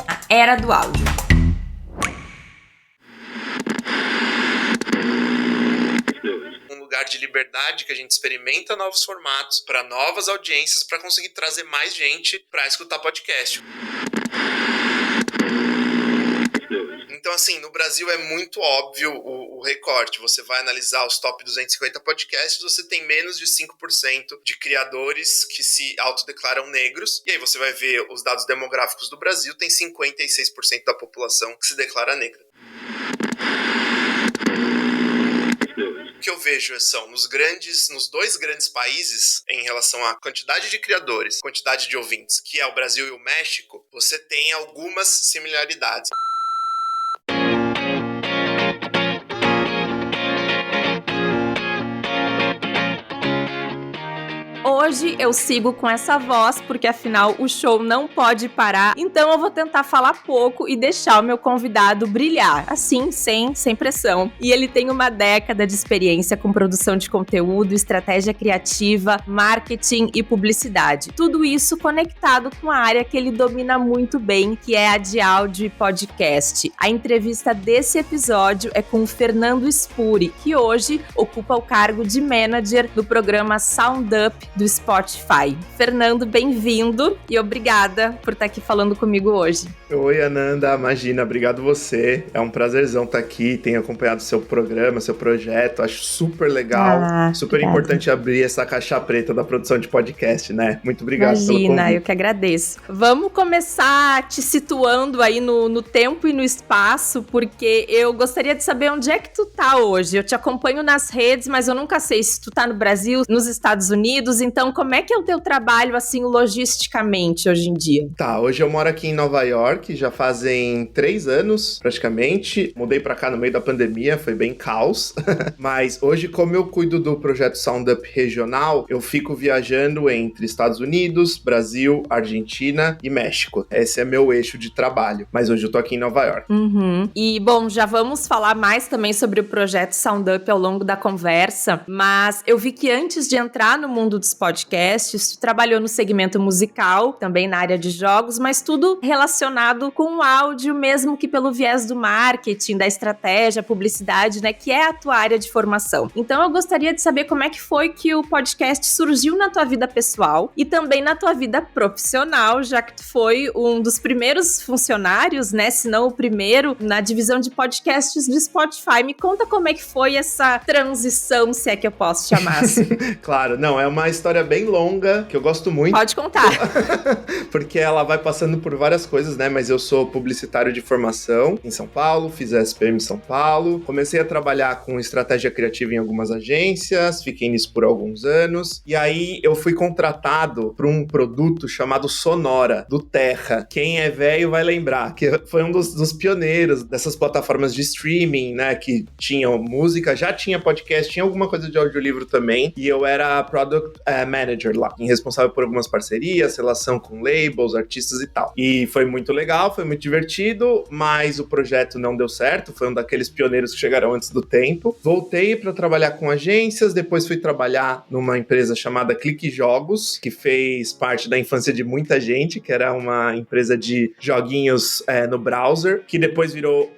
a era do áudio. Um lugar de liberdade que a gente experimenta novos formatos para novas audiências, para conseguir trazer mais gente para escutar podcast. Então, assim, no Brasil é muito óbvio o recorte. Você vai analisar os top 250 podcasts, você tem menos de 5% de criadores que se autodeclaram negros. E aí você vai ver os dados demográficos do Brasil, tem 56% da população que se declara negra. O que eu vejo são, nos dois grandes países, em relação à quantidade de criadores, quantidade de ouvintes, que é o Brasil e o México, você tem algumas similaridades. Hoje eu sigo com essa voz, porque afinal o show não pode parar, então eu vou tentar falar pouco e deixar o meu convidado brilhar, assim, sem pressão. E ele tem uma década de experiência com produção de conteúdo, estratégia criativa, marketing e publicidade. Tudo isso conectado com a área que ele domina muito bem, que é a de áudio e podcast. A entrevista desse episódio é com o Fernando Spuri, que hoje ocupa o cargo de manager do programa Sound Up do Spotify. Fernando, bem-vindo e obrigada por estar aqui falando comigo hoje. Oi, Ananda, imagina, obrigado você. É um prazerzão estar aqui, tenho acompanhado seu programa, seu projeto, acho super legal, super obrigada. Importante abrir essa caixa preta da produção de podcast, né? Muito obrigado pelo convite. Imagina, eu que agradeço. Vamos começar te situando aí no tempo e no espaço, porque eu gostaria de saber onde é que tu tá hoje. Eu te acompanho nas redes, mas eu nunca sei se tu tá no Brasil, nos Estados Unidos, então como é que é o teu trabalho, assim, logisticamente hoje em dia? Tá, hoje eu moro aqui em Nova York, já fazem 3 anos, praticamente. Mudei pra cá no meio da pandemia, foi bem caos. Mas hoje, como eu cuido do projeto Sound Up regional, eu fico viajando entre Estados Unidos, Brasil, Argentina e México. Esse é meu eixo de trabalho. Mas hoje eu tô aqui em Nova York. Uhum. E, bom, já vamos falar mais também sobre o projeto Sound Up ao longo da conversa, mas eu vi que antes de entrar no mundo dos podcasts, tu trabalhou no segmento musical, também na área de jogos, mas tudo relacionado com o áudio, mesmo que pelo viés do marketing, da estratégia, publicidade, né, que é a tua área de formação. Então eu gostaria de saber como é que foi que o podcast surgiu na tua vida pessoal e também na tua vida profissional, já que tu foi um dos primeiros funcionários, né, se não o primeiro, na divisão de podcasts do Spotify. Me conta como é que foi essa transição, se é que eu posso chamar assim. Claro, não, é uma história bem longa, que eu gosto muito. Pode contar. Porque ela vai passando por várias coisas, né? Mas eu sou publicitário de formação em São Paulo, fiz a SPM em São Paulo, comecei a trabalhar com estratégia criativa em algumas agências, fiquei nisso por alguns anos, e aí eu fui contratado para um produto chamado Sonora, do Terra. Quem é velho vai lembrar, que foi um dos pioneiros dessas plataformas de streaming, né? Que tinham música, já tinha podcast, tinha alguma coisa de audiolivro também, e eu era Product Manager lá, responsável por algumas parcerias, relação com labels, artistas e tal. E foi muito legal, foi muito divertido, mas o projeto não deu certo, foi um daqueles pioneiros que chegaram antes do tempo. Voltei para trabalhar com agências, depois fui trabalhar numa empresa chamada Clique Jogos, que fez parte da infância de muita gente, que era uma empresa de joguinhos no browser, que depois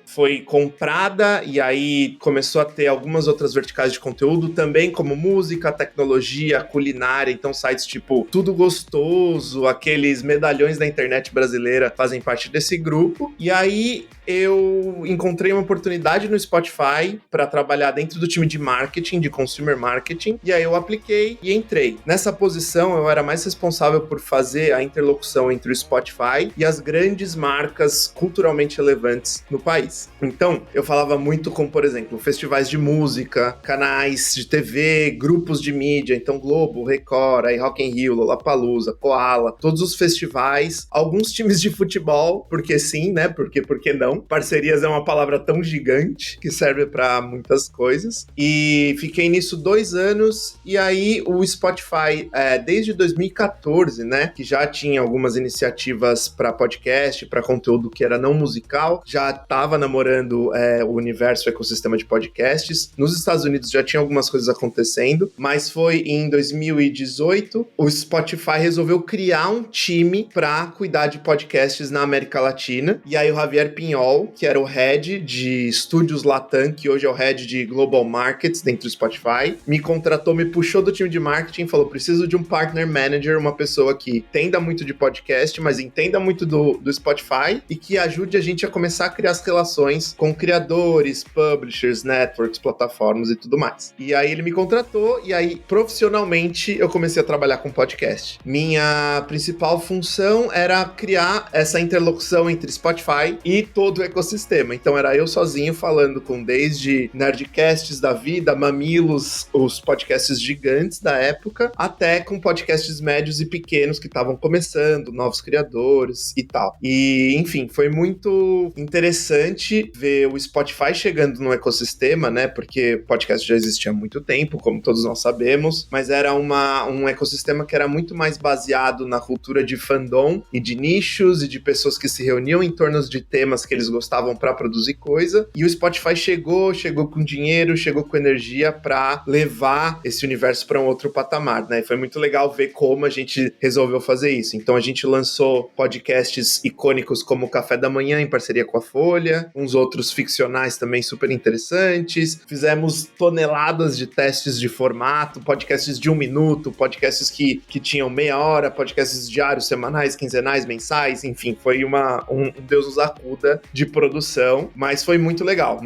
foi comprada e aí começou a ter algumas outras verticais de conteúdo também, como música, tecnologia, culinária, então sites tipo Tudo Gostoso, aqueles medalhões da internet brasileira fazem parte desse grupo. E aí eu encontrei uma oportunidade no Spotify para trabalhar dentro do time de marketing, de consumer marketing, e aí eu apliquei e entrei. Nessa posição eu era mais responsável por fazer a interlocução entre o Spotify e as grandes marcas culturalmente relevantes no país. Então, eu falava muito com, por exemplo, festivais de música, canais de TV, grupos de mídia, então Globo, Record, aí Rock in Rio, Lollapalooza, Koala, todos os festivais, alguns times de futebol, porque sim, né? Porque não? não. Parcerias é uma palavra tão gigante que serve para muitas coisas. E fiquei nisso 2 anos, e aí o Spotify, desde 2014, né, que já tinha algumas iniciativas para podcast, para conteúdo que era não musical, já estava namorando o universo, o ecossistema de podcasts. Nos Estados Unidos já tinha algumas coisas acontecendo, mas foi em 2018, o Spotify resolveu criar um time para cuidar de podcasts na América Latina, e aí o Javier Pinhol, que era o head de estúdios Latam, que hoje é o head de Global Markets dentro do Spotify, me contratou, me puxou do time de marketing e falou: preciso de um partner manager, uma pessoa que entenda muito de podcast, mas entenda muito do Spotify e que ajude a gente a começar a criar as relações com criadores, publishers, networks, plataformas e tudo mais. E aí ele me contratou, e aí profissionalmente eu comecei a trabalhar com podcast. Minha principal função era criar essa interlocução entre Spotify e todo o ecossistema. Então era eu sozinho falando com desde nerdcasts da vida, Mamilos, os podcasts gigantes da época, até com podcasts médios e pequenos que estavam começando, novos criadores e tal. E, enfim, foi muito interessante ver o Spotify chegando no ecossistema, né? Porque podcast já existia há muito tempo, como todos nós sabemos, mas era um ecossistema que era muito mais baseado na cultura de fandom e de nichos e de pessoas que se reuniam em torno de temas que eles gostavam para produzir coisa. E o Spotify chegou com dinheiro, chegou com energia para levar esse universo para um outro patamar, né? E foi muito legal ver como a gente resolveu fazer isso. Então a gente lançou podcasts icônicos como o Café da Manhã em parceria com a Folha, uns outros ficcionais também super interessantes. Fizemos toneladas de testes de formato, podcasts de 1 minuto, podcasts que tinham meia hora, podcasts diários, semanais, quinzenais, mensais, enfim, foi um Deus nos acuda de produção, mas foi muito legal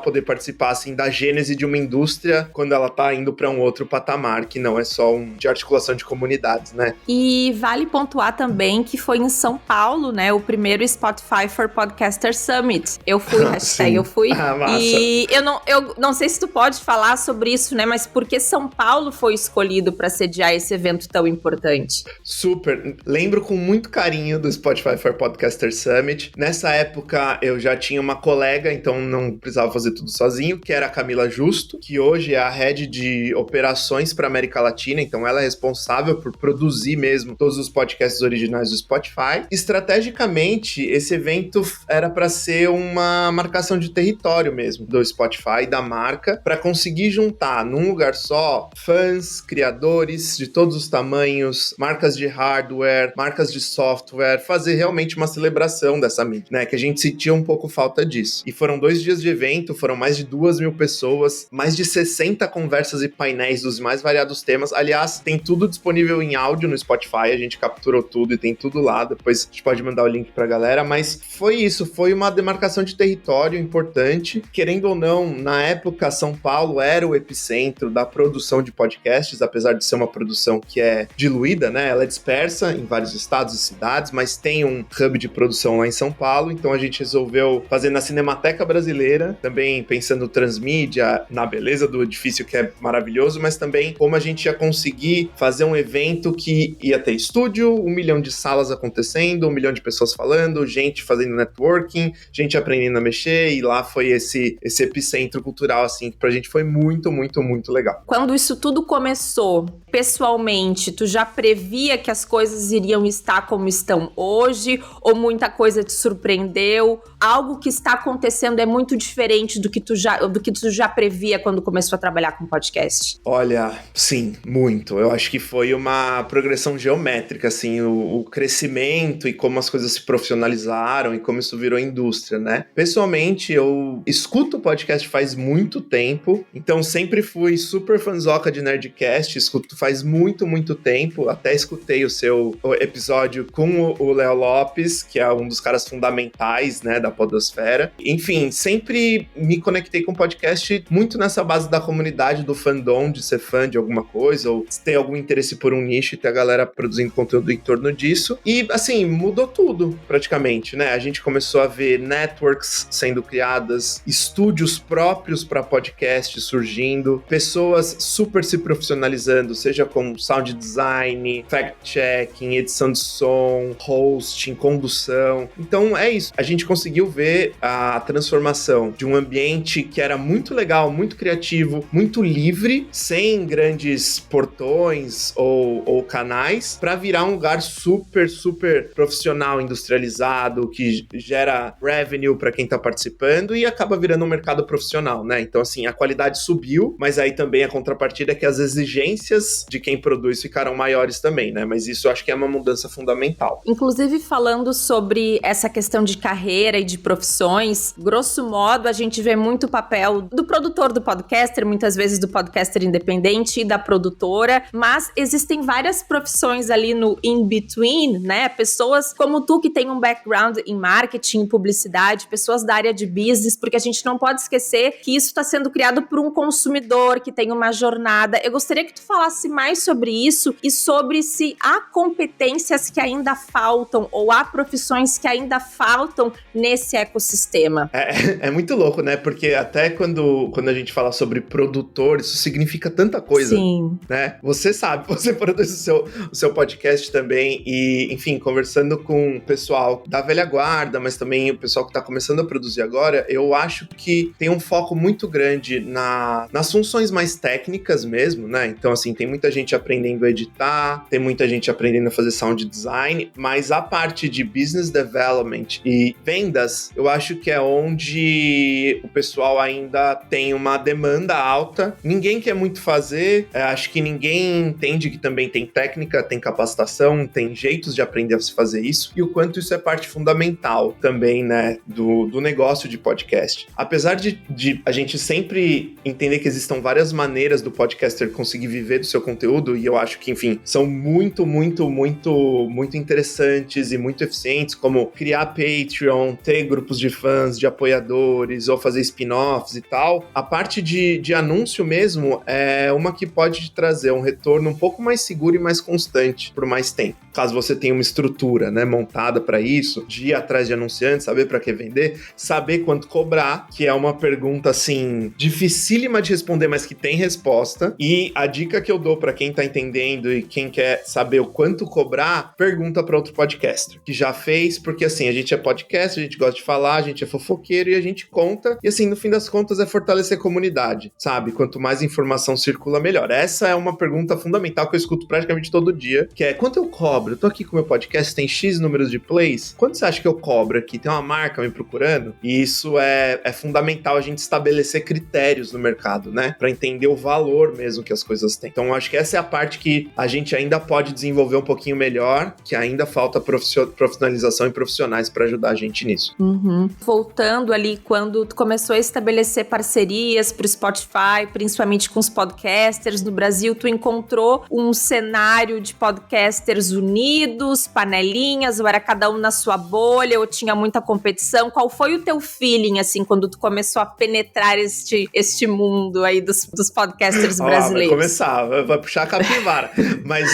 poder participar assim da gênese de uma indústria quando ela tá indo para um outro patamar, que não é só de articulação de comunidades, né? E vale pontuar também que foi em São Paulo, né, o primeiro Spotify for Podcasters Summit. Eu fui, hashtag eu fui. Massa. E eu não sei se tu pode falar sobre isso, né, mas por que São Paulo foi escolhido para sediar esse evento tão importante? Super. Lembro com muito carinho do Spotify for Podcasters Summit. Nessa época eu já tinha uma colega, então não precisava fazer tudo sozinho, que era a Camila Justo, que hoje é a head de operações para América Latina, então ela é responsável por produzir mesmo todos os podcasts originais do Spotify. Estrategicamente, esse evento era para ser uma marcação de território mesmo do Spotify, da marca, para conseguir juntar num lugar só fãs, criadores de todos os tamanhos, marcas de hardware, marcas de software, fazer realmente uma celebração dessa mídia, né? Que a gente sentia um pouco falta disso. E foram 2 dias de evento, foram mais de 2.000 pessoas, mais de 60 conversas e painéis dos mais variados temas. Aliás, tem tudo disponível em áudio no Spotify, a gente capturou tudo e tem tudo lá, depois a gente pode mandar o link pra galera, mas foi isso, foi uma demarcação de território importante. Querendo ou não, na época, São Paulo era o epicentro da produção de podcasts, apesar de ser uma produção que é diluída, né? Ela é dispersa em vários estados e cidades, mas tem um hub de produção lá em São Paulo, então a gente resolveu fazer na Cinemateca Brasileira, também pensando transmídia, na beleza do edifício que é maravilhoso, mas também como a gente ia conseguir fazer um evento que ia ter estúdio, 1 milhão de salas acontecendo, 1 milhão de pessoas falando, gente fazendo networking, gente aprendendo a mexer, e lá foi esse epicentro cultural, assim, que pra gente foi muito, muito, muito legal. Quando isso tudo começou, pessoalmente, tu já previa que as coisas iriam estar como estão hoje, ou muita coisa te surpreendeu? Algo que está acontecendo é muito diferente do que tu já previa quando começou a trabalhar com podcast? Olha, sim, muito. Eu acho que foi uma progressão geométrica, assim, o crescimento e como as coisas se profissionalizaram e como isso virou indústria, né? Pessoalmente, eu escuto podcast faz muito tempo, então sempre fui super fanzoca de Nerdcast, escuto faz muito, muito tempo, até escutei o seu episódio com o Léo Lopes, que é um dos caras fundamentais, né, da podosfera. Enfim, sempre me conectei com podcast muito nessa base da comunidade, do fandom, de ser fã de alguma coisa, ou ter algum interesse por um nicho e ter a galera produzindo conteúdo em torno disso. E, assim, mudou tudo, praticamente, né? A gente começou a ver networks sendo criadas, estúdios próprios para podcast surgindo, pessoas super se profissionalizando, seja com sound design, fact-checking, edição de som, hosting, condução. Então, é isso. A gente conseguiu ver a transformação de um ambiente que era muito legal, muito criativo, muito livre, sem grandes portões ou canais, para virar um lugar super, super profissional, industrializado, que gera revenue para quem tá participando e acaba virando um mercado profissional, né? Então, assim, a qualidade subiu, mas aí também a contrapartida é que as exigências de quem produz ficaram maiores também, né? Mas isso eu acho que é uma mudança fundamental. Inclusive, falando sobre essa questão de carreira e de profissões, grosso modo, a gente vê muito o papel do produtor do podcaster, muitas vezes do podcaster independente e da produtora, mas existem várias profissões ali no in-between, né? Pessoas como tu que tem um background em marketing, publicidade, pessoas da área de business, porque a gente não pode esquecer que isso está sendo criado por um consumidor que tem uma jornada. Eu gostaria que tu falasse mais sobre isso e sobre se há competências que ainda faltam ou há profissões que ainda faltam nesse ecossistema. É muito louco, né? Porque até quando a gente fala sobre produtor, isso significa tanta coisa. Sim. Né? Você sabe, você produz o seu podcast também e, enfim, conversando com o pessoal da velha guarda, mas também o pessoal que está começando a produzir agora, eu acho que tem um foco muito grande nas funções mais técnicas mesmo, né? Então, assim, tem muita gente aprendendo a editar, tem muita gente aprendendo a fazer sound design, mas a parte de business development e vendas, eu acho que é onde o pessoal ainda tem uma demanda alta. Ninguém quer muito fazer, acho que ninguém entende que também tem técnica, tem capacitação, tem jeitos de aprender a se fazer isso, e o quanto isso é parte fundamental também, né, do negócio de podcast. Apesar de a gente sempre entender que existam várias maneiras do podcaster conseguir viver do seu conteúdo, e eu acho que, enfim, são muito, muito, muito, muito interessantes e muito eficientes, como criar Patreon, ter grupos de fãs, de apoiadores, ou fazer spin-offs e tal. A parte de anúncio mesmo é uma que pode te trazer um retorno um pouco mais seguro e mais constante por mais tempo. Caso você tenha uma estrutura, né, montada para isso, de ir atrás de anunciantes, saber para que vender, saber quanto cobrar, que é uma pergunta, assim, dificílima de responder, mas que tem resposta. E a dica que eu dou para quem tá entendendo e quem quer saber o quanto cobrar, pergunta para outro podcaster, que já fez, porque, assim, a gente é podcast, a gente gosta de falar, a gente é fofoqueiro e a gente conta, e, assim, no fim das contas é fortalecer a comunidade, sabe? Quanto mais informação circula, melhor. Essa é uma pergunta fundamental que eu escuto praticamente todo dia, que é: quanto eu cobro? Eu tô aqui com o meu podcast, tem X números de plays, quanto você acha que eu cobro aqui? Tem uma marca me procurando? E isso é fundamental a gente estabelecer critérios no mercado, né? Pra entender o valor mesmo que as coisas têm. Então, eu acho que essa é a parte que a gente ainda pode desenvolver um pouquinho melhor, que ainda falta profissionalização e profissionais pra ajudar a gente nisso. Uhum. Voltando ali, quando tu começou a estabelecer parcerias pro Spotify, principalmente com os podcasters no Brasil, tu encontrou um cenário de podcasters unidos, panelinhas, ou era cada um na sua bolha, ou tinha muita competição? Qual foi o teu feeling, assim, quando tu começou a penetrar este mundo aí dos podcasters brasileiros? Vai começar, vai puxar a capivara. Mas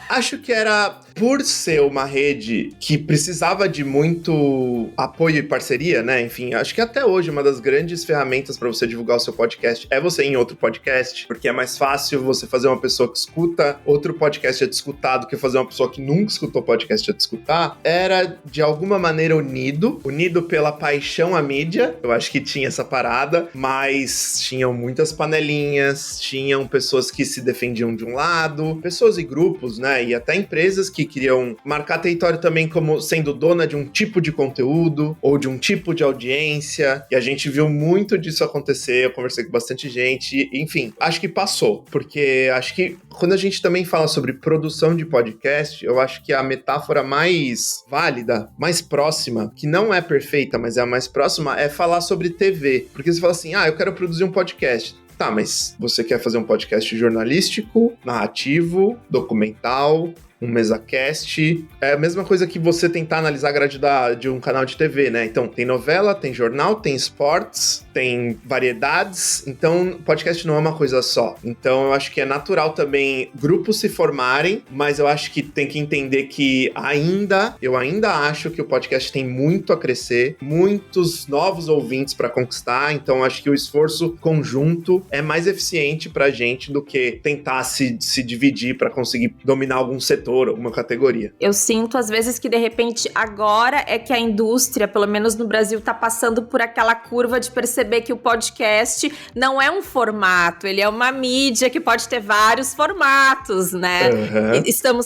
acho que era por ser uma rede que precisava de muito apoio e parceria, né? Enfim, acho que até hoje uma das grandes ferramentas para você divulgar o seu podcast é você ir em outro podcast, porque é mais fácil você fazer uma pessoa que escuta outro podcast a te escutar do que fazer uma pessoa que nunca escutou podcast a te escutar. Era, de alguma maneira, unido pela paixão à mídia. Eu acho que tinha essa parada, mas tinham muitas panelinhas, tinham pessoas que se defendiam de um lado, pessoas e grupos, né? E até empresas que queriam marcar território também como sendo dona de um tipo de conteúdo ou de um tipo de audiência, e a gente viu muito disso acontecer. Eu conversei com bastante gente, enfim, acho que passou, porque acho que quando a gente também fala sobre produção de podcast, eu acho que a metáfora mais válida, mais próxima, que não é perfeita, mas é a mais próxima, é falar sobre TV, porque você fala assim, eu quero produzir um podcast. Tá, mas você quer fazer um podcast jornalístico, narrativo, documental, um MesaCast, é a mesma coisa que você tentar analisar a grade de um canal de TV, né? Então, tem novela, tem jornal, tem esportes, tem variedades, então podcast não é uma coisa só. Então, eu acho que é natural também grupos se formarem, mas eu acho que tem que entender que eu ainda acho que o podcast tem muito a crescer, muitos novos ouvintes para conquistar, então acho que o esforço conjunto é mais eficiente pra gente do que tentar se dividir para conseguir dominar algum setor setor, alguma categoria. Eu sinto, às vezes, que de repente agora é que a indústria, pelo menos no Brasil, tá passando por aquela curva de perceber que o podcast não é um formato, ele é uma mídia que pode ter vários formatos, né?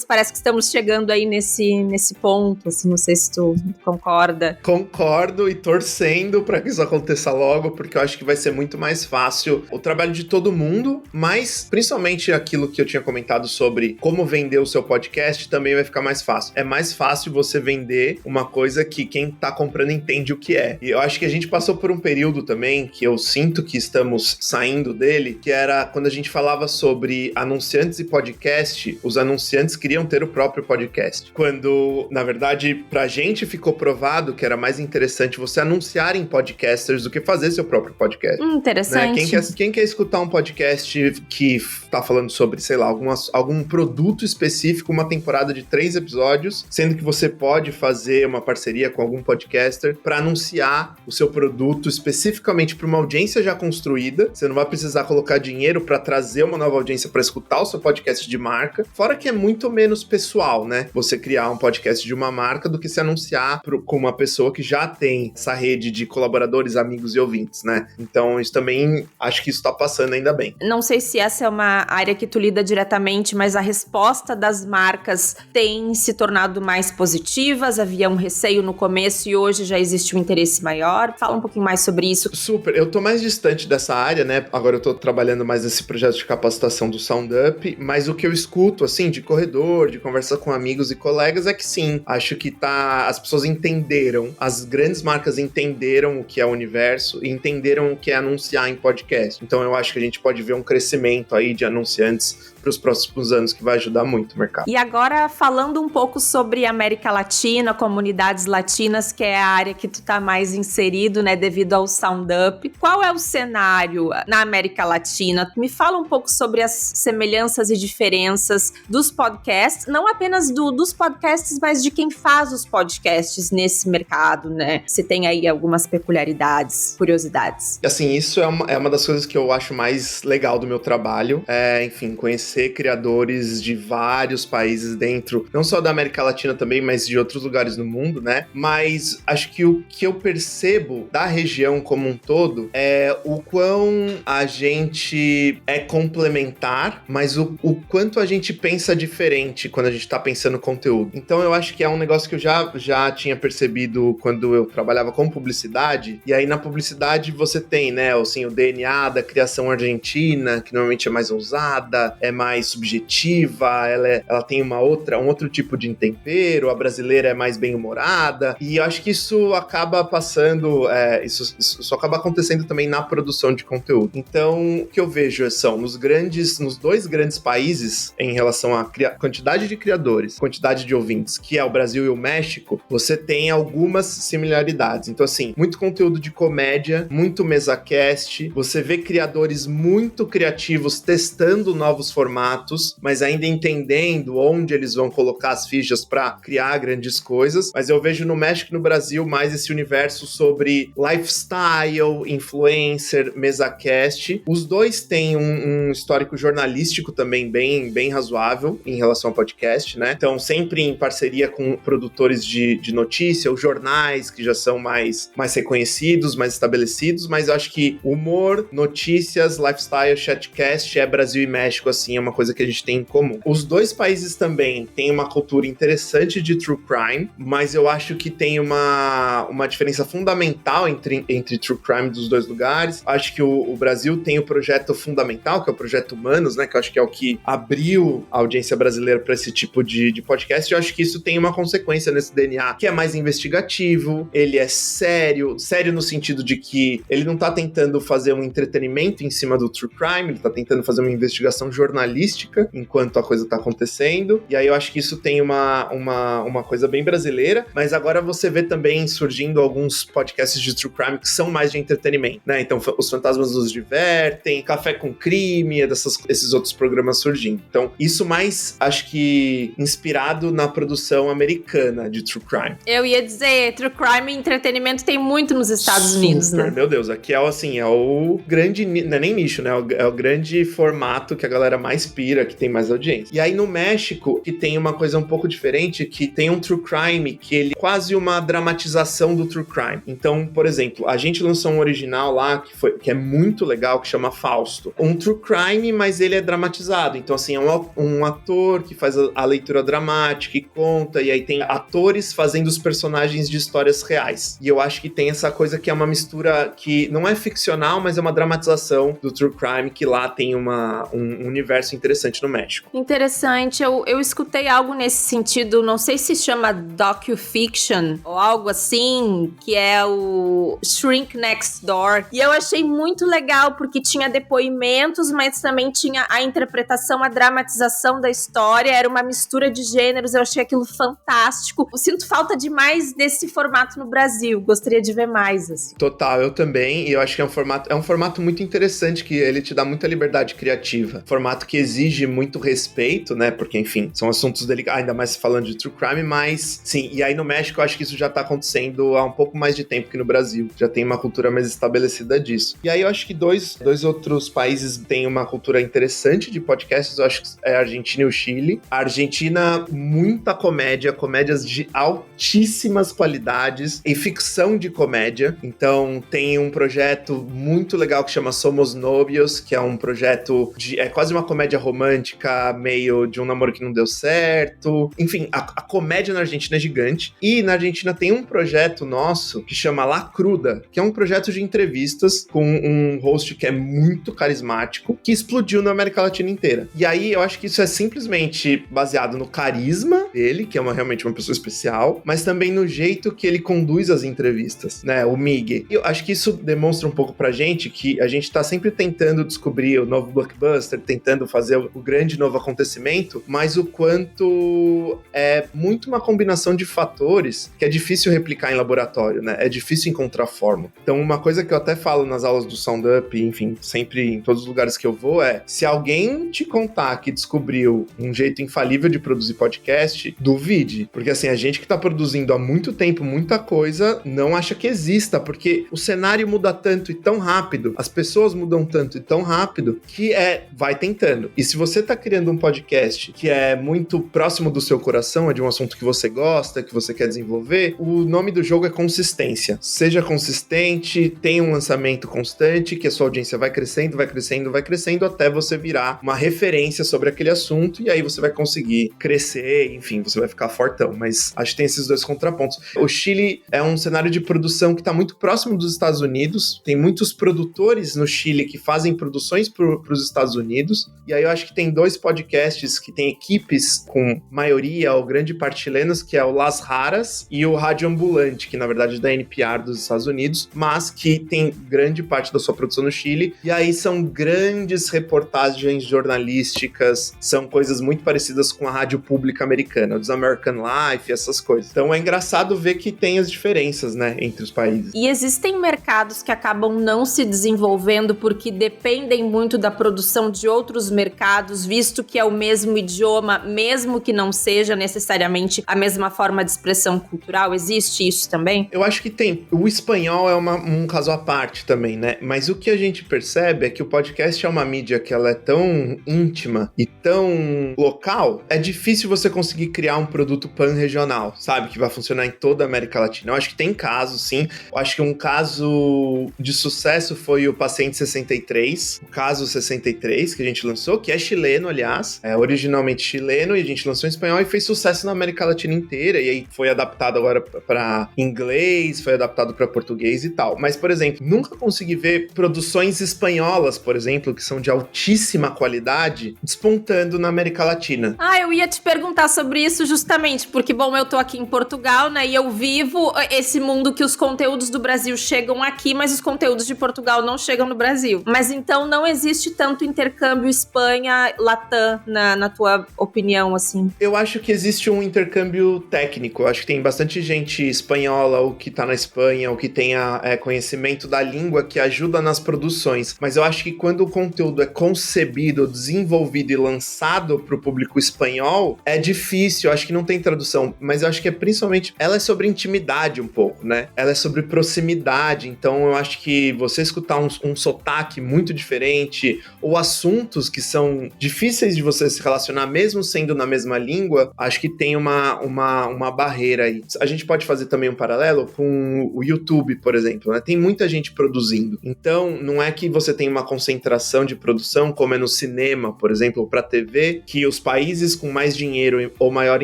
Parece que estamos chegando aí nesse ponto, assim, não sei se tu concorda. Concordo e torcendo para que isso aconteça logo, porque eu acho que vai ser muito mais fácil o trabalho de todo mundo, mas principalmente aquilo que eu tinha comentado sobre como vender o seu podcast também vai ficar mais fácil. É mais fácil você vender uma coisa que quem tá comprando entende o que é. E eu acho que a gente passou por um período também que eu sinto que estamos saindo dele, que era quando a gente falava sobre anunciantes e podcast, os anunciantes queriam ter o próprio podcast. Quando, na verdade, pra gente ficou provado que era mais interessante você anunciar em podcasters do que fazer seu próprio podcast. Interessante. Né? Quem quer escutar um podcast que tá falando sobre, sei lá, algum produto específico, uma temporada de 3 episódios, sendo que você pode fazer uma parceria com algum podcaster para anunciar o seu produto especificamente para uma audiência já construída. Você não vai precisar colocar dinheiro para trazer uma nova audiência para escutar o seu podcast de marca. Fora que é muito menos pessoal, né? Você criar um podcast de uma marca do que se anunciar com uma pessoa que já tem essa rede de colaboradores, amigos e ouvintes, né? Então, isso também, acho que isso tá passando ainda bem. Não sei se essa é uma área que tu lida diretamente, mas a resposta das marcas tem se tornado mais positivas? Havia um receio no começo e hoje já existe um interesse maior? Fala um pouquinho mais sobre isso. Super, eu tô mais distante dessa área, né? Agora eu tô trabalhando mais nesse projeto de capacitação do SoundUp, mas o que eu escuto, assim, de corredor, de conversa com amigos e colegas, é que sim, acho que as pessoas entenderam, as grandes marcas entenderam o que é o universo e entenderam o que é anunciar em podcast. Então eu acho que a gente pode ver um crescimento aí de anunciantes para os próximos anos que vai ajudar muito o mercado. E agora, falando um pouco sobre América Latina, comunidades latinas, que é a área que tu tá mais inserido, né, devido ao SoundUp. Qual é o cenário na América Latina? Me fala um pouco sobre as semelhanças e diferenças dos podcasts, não apenas dos podcasts, mas de quem faz os podcasts nesse mercado, né? Se tem aí algumas peculiaridades, curiosidades. Assim, isso é uma das coisas que eu acho mais legal do meu trabalho. Enfim, conhecer criadores de vários países dentro, não só da América Latina também, mas de outros lugares no mundo, né? Mas acho que o que eu percebo da região como um todo é o quão a gente é complementar, mas o quanto a gente pensa diferente quando a gente tá pensando conteúdo. Então eu acho que é um negócio que eu já tinha percebido quando eu trabalhava com publicidade, e aí na publicidade você tem, né, assim, o DNA da criação argentina, que normalmente é mais ousada, é mais subjetiva, ela tem um outro tipo de tempero, a brasileira é mais bem-humorada, e eu acho que isso acaba passando, isso acaba acontecendo também na produção de conteúdo. Então, o que eu vejo são, nos 2 grandes países, em relação à quantidade de criadores, quantidade de ouvintes, que é o Brasil e o México, você tem algumas similaridades. Então, assim, muito conteúdo de comédia, muito mesacast, você vê criadores muito criativos testando novos formatos, mas ainda entendendo onde eles vão colocar as fichas para criar grandes coisas. Mas eu vejo no México e no Brasil mais esse universo sobre lifestyle, influencer, mesacast. Os dois têm um histórico jornalístico também bem razoável em relação ao podcast, né? Então, sempre em parceria com produtores de notícia, os jornais que já são mais reconhecidos, mais estabelecidos, mas eu acho que humor, notícias, lifestyle, chatcast é Brasil e México, assim, é uma coisa que a gente tem em comum. Os 2 países também têm uma cultura interessante de true crime, mas eu acho que tem uma diferença fundamental entre true crime dos 2 lugares. Acho que o Brasil tem o projeto fundamental, que é o Projeto Humanos, né, que eu acho que é o que abriu a audiência brasileira para esse tipo de podcast. Eu acho que isso tem uma consequência nesse DNA, que é mais investigativo, ele é sério no sentido de que ele não tá tentando fazer um entretenimento em cima do true crime, ele tá tentando fazer uma investigação jornalística enquanto a coisa tá acontecendo, e aí eu acho que isso tem uma coisa bem brasileira, mas agora você vê também surgindo alguns podcasts de true crime que são mais de entretenimento, né? Então, Os Fantasmas Nos Divertem, Café com Crime, esses outros programas surgindo. Então, isso mais, acho que, inspirado na produção americana de true crime. Eu ia dizer, true crime e entretenimento tem muito nos Estados Unidos, né? Meu Deus, aqui é o grande, não é nem nicho, né? É o grande formato que a galera mais pira, que tem mais audiência. E aí no México, México, que tem uma coisa um pouco diferente, que tem um true crime, que ele é quase uma dramatização do true crime. Então, por exemplo, a gente lançou um original lá, que é muito legal, que chama Fausto. Um true crime, mas ele é dramatizado. Então, assim, é um ator que faz a leitura dramática e conta, e aí tem atores fazendo os personagens de histórias reais. E eu acho que tem essa coisa que é uma mistura que não é ficcional, mas é uma dramatização do true crime, que lá tem um universo interessante no México. Interessante, eu escutei algo nesse sentido, não sei se chama docufiction ou algo assim, que é o Shrink Next Door, e eu achei muito legal, porque tinha depoimentos, mas também tinha a interpretação, a dramatização da história, era uma mistura de gêneros, eu achei aquilo fantástico. Eu sinto falta demais desse formato no Brasil, gostaria de ver mais, assim. Total, eu também, e eu acho que é um formato muito interessante, que ele te dá muita liberdade criativa. Formato que exige muito respeito, né, porque, enfim, são assuntos delicados, ainda mais falando de true crime, mas, sim, e aí no México eu acho que isso já tá acontecendo há um pouco mais de tempo que no Brasil, já tem uma cultura mais estabelecida disso. E aí eu acho que dois outros países têm uma cultura interessante de podcasts, eu acho que é a Argentina e o Chile. A Argentina, muita comédia, comédias de altíssimas qualidades e ficção de comédia. Então tem um projeto muito legal que chama Somos Novios, que é um projeto é quase uma comédia romântica, meio de um namoro que não deu certo. Enfim, a comédia na Argentina é gigante. E na Argentina tem um projeto nosso que chama La Cruda, que é um projeto de entrevistas com um host que é muito carismático, que explodiu na América Latina inteira. E aí eu acho que isso é simplesmente baseado no carisma dele, que é realmente uma pessoa especial, mas também no jeito que ele conduz as entrevistas, né? O Miguel. Eu acho que isso demonstra um pouco pra gente que a gente tá sempre tentando descobrir o novo blockbuster, tentando fazer o grande novo acontecimento, mas o quanto é muito uma combinação de fatores que é difícil replicar em laboratório, né? É difícil encontrar fórmula. Então, uma coisa que eu até falo nas aulas do Sound Up, enfim, sempre em todos os lugares que eu vou, é: se alguém te contar que descobriu um jeito infalível de produzir podcast, duvide. Porque, assim, a gente que tá produzindo há muito tempo muita coisa, não acha que exista, porque o cenário muda tanto e tão rápido, as pessoas mudam tanto e tão rápido, que vai tentando. E se você tá criando um podcast que é muito próximo do seu coração, é de um assunto que você gosta, que você quer desenvolver, o nome do jogo é consistência. Seja consistente, tenha um lançamento constante, que a sua audiência vai crescendo, vai crescendo, vai crescendo, até você virar uma referência sobre aquele assunto, e aí você vai conseguir crescer, enfim, você vai ficar fortão. Mas acho que tem esses dois contrapontos. O Chile é um cenário de produção que tá muito próximo dos Estados Unidos, tem muitos produtores no Chile que fazem produções para os Estados Unidos, e aí eu acho que tem dois podcasts que tem equipes com maioria ou grande parte chilenos, que é o Las Raras e o Rádio Ambulante, que na verdade é da NPR dos Estados Unidos, mas que tem grande parte da sua produção no Chile, e aí são grandes reportagens jornalísticas, são coisas muito parecidas com a rádio pública americana, dos American Life, essas coisas. Então é engraçado ver que tem as diferenças, né, entre os países. E existem mercados que acabam não se desenvolvendo porque dependem muito da produção de outros mercados, visto que é o mesmo idioma, mesmo que não seja necessariamente a mesma forma de expressão cultural. Existe isso também? Eu acho que tem. O espanhol é um caso à parte também, né? Mas o que a gente percebe é que o podcast é uma mídia que ela é tão íntima e tão local, é difícil você conseguir criar um produto pan-regional, sabe? Que vai funcionar em toda a América Latina. Eu acho que tem casos, sim. Eu acho que um caso de sucesso foi o Paciente 63, o Caso 63, que a gente lançou, que é chileno, aliás, é originalmente chileno, e a gente lançou em espanhol e fez sucesso na América Latina inteira, e aí foi adaptado agora para inglês, foi adaptado para português e tal. Mas, por exemplo, nunca consegui ver produções espanholas, por exemplo, que são de altíssima qualidade, despontando na América Latina. Eu ia te perguntar sobre isso justamente, porque, bom, eu tô aqui em Portugal, né, e eu vivo esse mundo que os conteúdos do Brasil chegam aqui, mas os conteúdos de Portugal não chegam no Brasil. Mas então não existe tanto intercâmbio Espanha-Latam, na tua opinião, assim? Eu acho que existe um intercâmbio técnico. Eu acho que tem bastante gente espanhola, ou que tá na Espanha, ou que tenha conhecimento da língua, que ajuda nas produções. Mas eu acho que quando o conteúdo é concebido, desenvolvido e lançado pro público espanhol, é difícil. Eu acho que não tem tradução. Mas eu acho que principalmente, ela é sobre intimidade um pouco, né? Ela é sobre proximidade. Então eu acho que você escutar um sotaque muito diferente, ou assuntos que são difíceis de você se relacionar, mesmo sendo na mesma língua, acho que tem uma barreira aí. A gente pode fazer também um paralelo com o YouTube, por exemplo, né? Tem muita gente produzindo. Então, não é que você tem uma concentração de produção, como é no cinema, por exemplo, ou para TV, que os países com mais dinheiro ou maior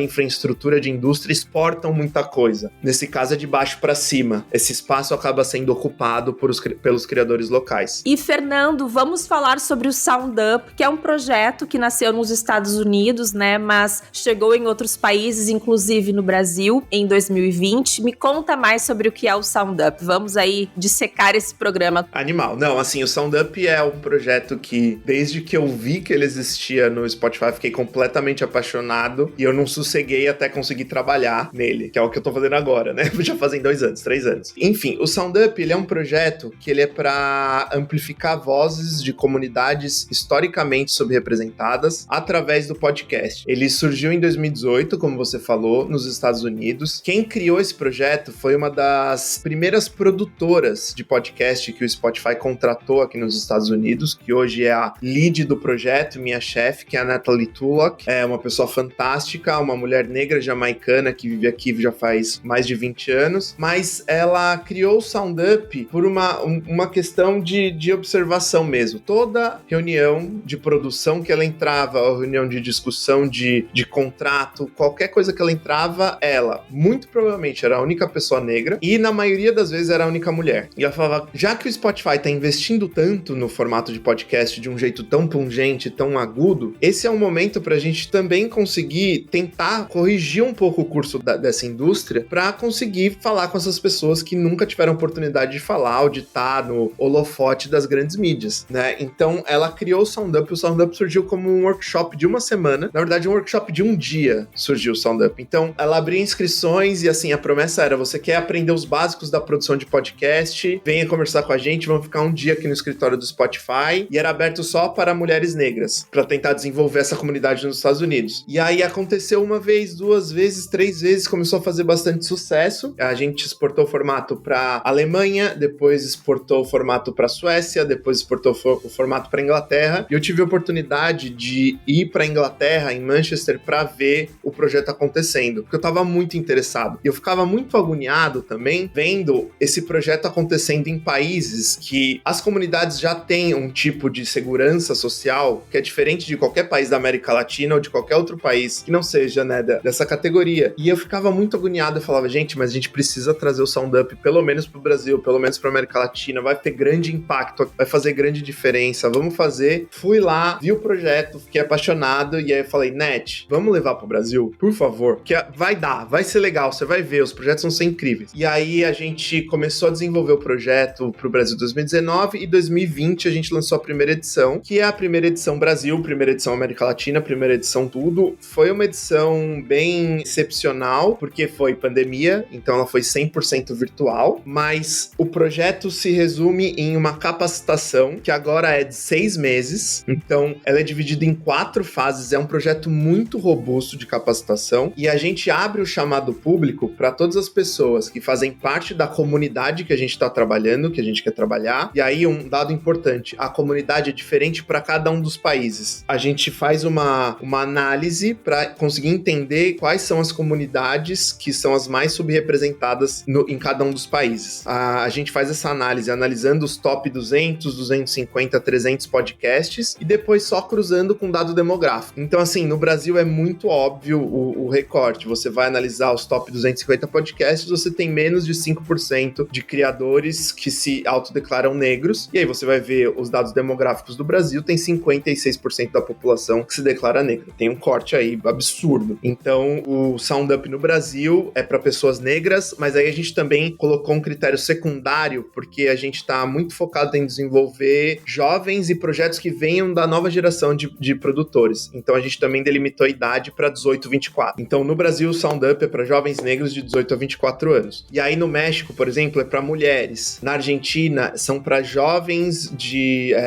infraestrutura de indústria exportam muita coisa. Nesse caso é de baixo para cima. Esse espaço acaba sendo ocupado pelos criadores locais. E, Fernando, vamos falar sobre o Sound Up, que é um projeto que nasceu nos Estados Unidos, né, mas chegou em outros países, inclusive no Brasil, em 2020. Me conta mais sobre o que é o Sound Up. Vamos aí dissecar esse programa. Animal. Não, assim, o Sound Up é um projeto que, desde que eu vi que ele existia no Spotify, fiquei completamente apaixonado e eu não sosseguei até conseguir trabalhar nele, que é o que eu tô fazendo agora, né? Já fazem 2 anos, 3 anos. Enfim, o Sound Up, ele é um projeto que ele é para amplificar vozes de comunidades historicamente subrepresentadas através do podcast. Ele surgiu em 2018, como você falou, nos Estados Unidos. Quem criou esse projeto foi uma das primeiras produtoras de podcast que o Spotify contratou aqui nos Estados Unidos, que hoje é a lead do projeto, minha chefe, que é a Natalie Tulloch. É uma pessoa fantástica, uma mulher negra jamaicana que vive aqui já faz mais de 20 anos, mas ela criou o Sound Up por uma questão de observação mesmo. Toda reunião de produção que ela entrava, ou reunião de discussão de contrato, qualquer coisa que ela entrava, ela, muito provavelmente, era a única pessoa negra e, na maioria das vezes, era a única mulher. E ela falava, já que o Spotify tá investindo tanto no formato de podcast de um jeito tão pungente, tão agudo, esse é um momento pra gente também conseguir tentar corrigir um pouco o curso dessa indústria pra conseguir falar com essas pessoas que nunca tiveram oportunidade de falar ou de estar no holofote das grandes mídias, né? Então, ela criou o Sound Up. O Sound Up surgiu como um workshop de uma semana. Na verdade, um workshop de um dia surgiu o Sound Up. Então, ela abria inscrições e, assim, a promessa era, você quer aprender os básicos da produção de podcast, venha conversar com a gente, vamos ficar um dia aqui no escritório do Spotify. E era aberto só para mulheres negras, para tentar desenvolver essa comunidade nos Estados Unidos. E aí aconteceu 1 vez, 2 vezes, 3 vezes, começou a fazer bastante sucesso. A gente exportou o formato para Alemanha, depois exportou o formato para Suécia, depois exportou o formato para Inglaterra. E eu tive a oportunidade de ir para Inglaterra, em Manchester, para ver o projeto acontecendo, porque eu estava muito interessado. E eu ficava muito agoniado também vendo esse projeto acontecendo em países que as comunidades já têm um tipo de segurança social que é diferente de qualquer país da América Latina ou de qualquer outro país que não seja, né, dessa categoria. E eu ficava muito agoniado, eu falava, gente, mas a gente precisa trazer o Sound Up pelo menos pro Brasil, pelo menos pra América Latina, vai ter grande impacto, vai fazer grande diferença, vamos fazer. Fui lá, vi o projeto, fiquei apaixonado e aí eu falei, Net, vamos levar pro Brasil, por favor, que vai dar, vai ser legal, você vai ver, os projetos vão ser incríveis. E aí a gente começou a desenvolver o projeto pro Brasil 2019 e 2020 a gente lançou a primeira edição, que é a primeira edição Brasil, primeira edição América Latina, primeira edição tudo. Foi uma edição bem excepcional, porque foi pandemia, então ela foi 100% virtual, mas o projeto se resume em uma capacitação, que agora é de 6 meses, então ela é dividida em 4 fases, é um projeto muito robusto de capacitação, e a gente abre o chamado público para todas as pessoas que fazem parte da comunidade que a gente está trabalhando, que a gente quer trabalhar. E aí um dado importante, a comunidade é diferente para cada um dos países. A gente faz uma análise para conseguir entender quais são as comunidades que são as mais subrepresentadas em cada um dos países. A gente faz essa análise analisando os top 200, 250, 300 podcasts e depois só cruzando com dado demográfico. Então, assim, no Brasil é muito óbvio o recorte. Você vai analisar os top 250 podcasts, você tem menos de 5% de criadores que se autodeclaram negros. E aí você vai ver os dados demográficos do Brasil, tem 56% da população que se declara negra. Tem um corte aí absurdo. Então, o Sound Up no Brasil é para pessoas negras, mas aí a gente também colocou um critério secundário, porque a gente está muito focado em desenvolver jovens e projetos que venham da nova geração de produtores. Então, a gente também delimitou a idade para 18 a 24. Então, no Brasil, o Sound Up é para jovens negros de 18 a 24 anos. E aí, no México, por exemplo, é para mulheres. Na Argentina, são para jovens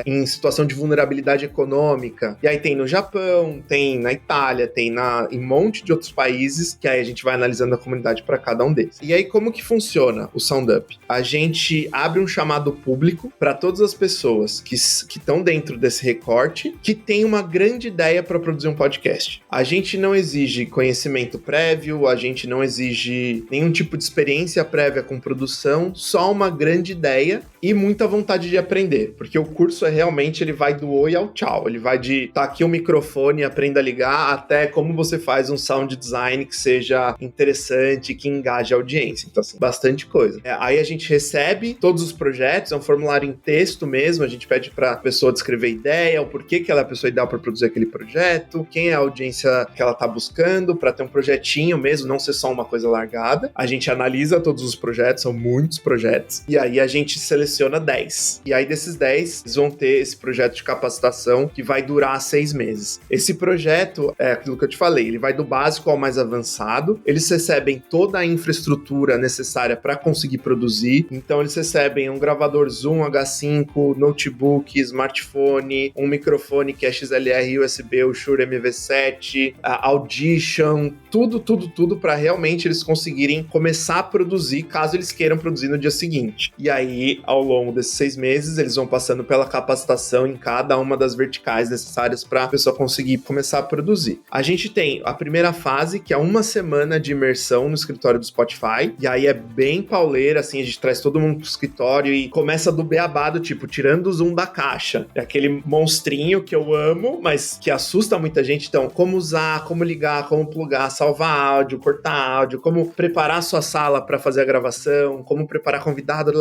em situação de vulnerabilidade econômica. E aí tem no Japão, tem na Itália, tem em um monte de outros países, que aí a gente vai analisando a comunidade para cada um deles. E aí, como que funciona o Sound Up? A gente abre um chamado público para todas as pessoas que estão dentro desse recorte, que tem uma grande ideia para produzir um podcast. A gente não exige conhecimento prévio, a gente não exige nenhum tipo de experiência prévia com produção, só uma grande ideia e muita vontade de aprender, porque o curso realmente, ele vai do oi ao tchau, ele vai de tá aqui o microfone, aprenda a ligar, até como você faz um sound design que seja interessante, que engaje a audiência. Então, assim, bastante coisa. Aí a gente recebe todos os projetos, é um formulário em texto mesmo, a gente pede pra pessoa descrever a ideia, o porquê que ela é a pessoa ideal para produzir aquele projeto, quem é a audiência que ela tá buscando, pra ter um projetinho mesmo, não ser só uma coisa largada. A gente analisa todos os projetos, são muitos projetos, e aí a gente seleciona 10. E aí desses 10, eles vão ter esse projeto de capacitação que vai durar 6 meses. Esse projeto, é aquilo que eu te falei, ele vai do básico ao mais avançado, eles recebem toda a infraestrutura necessária para conseguir produzir, então eles recebem um gravador Zoom H5, notebook, smartphone, um microfone que é XLR USB, o Shure MV7, a Audition, tudo para realmente eles conseguirem começar a produzir, caso eles queiram produzir no dia seguinte. E aí, ao longo desses 6 meses, eles vão passando pela capacitação em cada uma das verticais necessárias para a pessoa conseguir começar a produzir. A gente tem a primeira fase, que é 1 semana de imersão no escritório do Spotify, e aí é bem pauleira, assim, a gente traz todo mundo pro escritório e começa do beabá, do tipo, tirando o zoom da caixa. É aquele monstrinho que eu amo, mas que assusta muita gente. Então, como usar, como ligar, como plugar, salvar áudio, cortar áudio, como preparar a sua sala para fazer a gravação, como preparar convidado,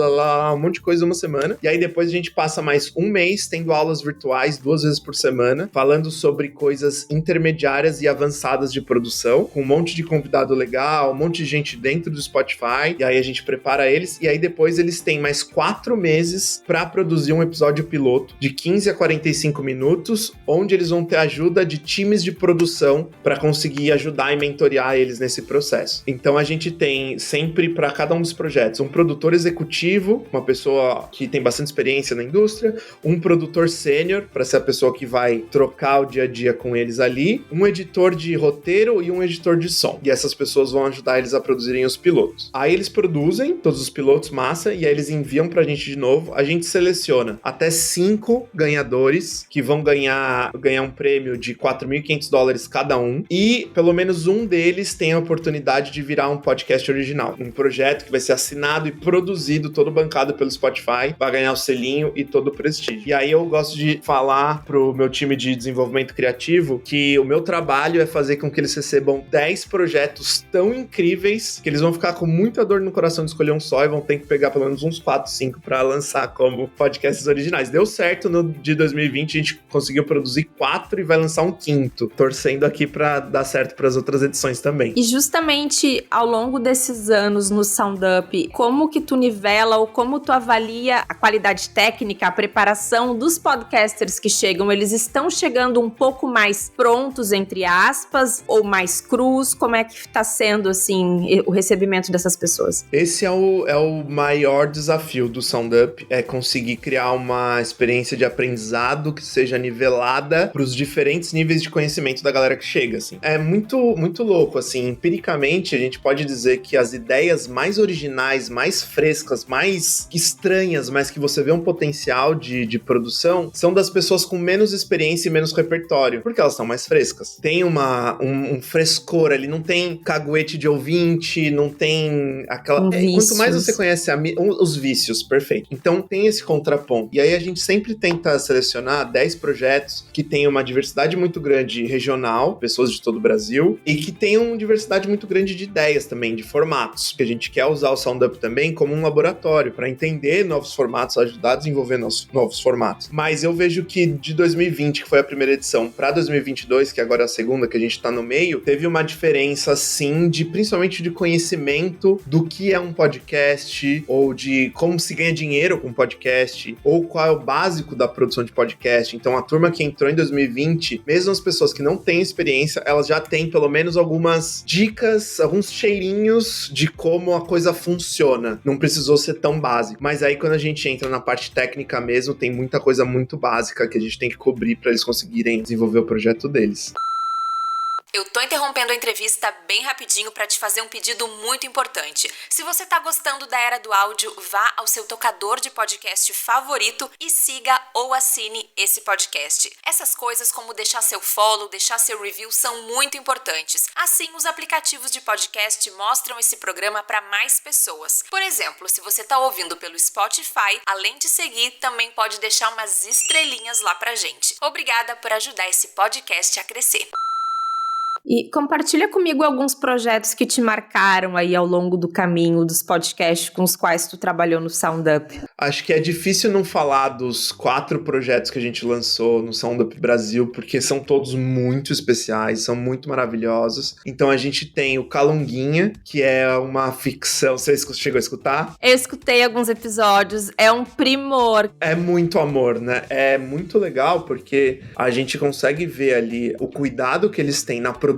um monte de coisa 1 semana. E aí depois a gente passa mais 1 mês tendo aulas virtuais 2 vezes por semana, falando sobre coisas intermediárias e avançadas de produção, com um monte de convidado legal, um monte de gente dentro do Spotify, e aí a gente prepara eles, e aí depois eles têm mais 4 meses para produzir um episódio piloto de 15 a 45 minutos, onde eles vão ter ajuda de times de produção para conseguir ajudar e mentorear eles nesse processo. Então a gente tem sempre para cada um dos projetos um produtor executivo, uma pessoa que tem bastante experiência na indústria, um produtor sênior, para ser a pessoa que vai trocar o dia a dia com eles ali, um editor de roteiro e um editor de som. E essas pessoas vão ajudar eles a produzirem os pilotos. Aí eles produzem todos os pilotos, massa, e aí eles enviam pra gente de novo. A gente seleciona até 5 ganhadores que vão ganhar um prêmio de $4.500 cada um, e pelo menos um deles tem a oportunidade de virar um podcast original. Um projeto que vai ser assinado e produzido, todo bancado pelo Spotify, vai ganhar o selinho e todo o prestígio. E aí eu gosto de falar pro meu time de desenvolvimento criativo que o meu trabalho é fazer com que eles recebam 10 projetos tão incríveis que eles vão ficar com muita dor no coração de escolher um só e vão ter que pegar pelo menos uns 4, 5 para lançar como podcasts originais. Deu certo no de 2020, a gente conseguiu produzir 4 e vai lançar um 5º, torcendo aqui para dar certo para as outras edições também. E justamente ao longo desses anos no SoundUp, como que tu nivela ou como tu avalia a qualidade técnica, a preparação dos podcasters que chegam? Eles estão chegando um pouco mais prontos, entre aspas, ou mais crus? Como é que tá sendo, assim, o recebimento dessas pessoas? Esse é o maior desafio do SoundUp, é conseguir criar uma experiência de aprendizado que seja nivelada para os diferentes níveis de conhecimento da galera que chega, assim. É muito, muito louco, assim, empiricamente a gente pode dizer que as ideias mais originais, mais frescas, mais estranhas, mas que você vê um potencial de produção, são das pessoas com menos experiência e menos repertório, porque elas são mais frescas. Tem um frescor ali, não tem caguete de ouvinte, não tem aquela... quanto mais você conhece os vícios, perfeito. Então tem esse contraponto. E aí a gente sempre tenta selecionar 10 projetos que tenham uma diversidade muito grande regional, pessoas de todo o Brasil, e que tenham uma diversidade muito grande de ideias também, de formatos, que a gente quer usar o SoundUp também como um laboratório para entender novos formatos, ajudar a desenvolver novos formatos. Mas eu vejo que de 2020, que foi a primeira edição, para 2022, que agora é a segunda que a gente tá no meio, teve uma diferença, sim, principalmente de conhecimento do que é um podcast, ou de como se ganha dinheiro com podcast, ou qual é o básico da produção de podcast. Então a turma que entrou em 2020, mesmo as pessoas que não têm experiência, elas já têm pelo menos algumas dicas, alguns cheirinhos de como a coisa funciona. Não precisou ser tão básico. Mas aí quando a gente entra na parte técnica mesmo, tem muita coisa muito básica que a gente tem que cobrir para eles conseguirem desenvolver o projeto deles. Eu tô interrompendo a entrevista bem rapidinho para te fazer um pedido muito importante. Se você tá gostando da Era do Áudio, vá ao seu tocador de podcast favorito e siga ou assine esse podcast. Essas coisas como deixar seu follow, deixar seu review são muito importantes. Assim, os aplicativos de podcast mostram esse programa para mais pessoas. Por exemplo, se você tá ouvindo pelo Spotify, além de seguir, também pode deixar umas estrelinhas lá pra gente. Obrigada por ajudar esse podcast a crescer. E compartilha comigo alguns projetos que te marcaram aí ao longo do caminho dos podcasts com os quais tu trabalhou no SoundUp. Acho que é difícil não falar dos 4 projetos que a gente lançou no SoundUp Brasil, porque são todos muito especiais, são muito maravilhosos. Então a gente tem o Calunguinha, que é uma ficção. Você chegou a escutar? Eu escutei alguns episódios, é um primor. É muito amor, né? É muito legal porque a gente consegue ver ali o cuidado que eles têm na produção,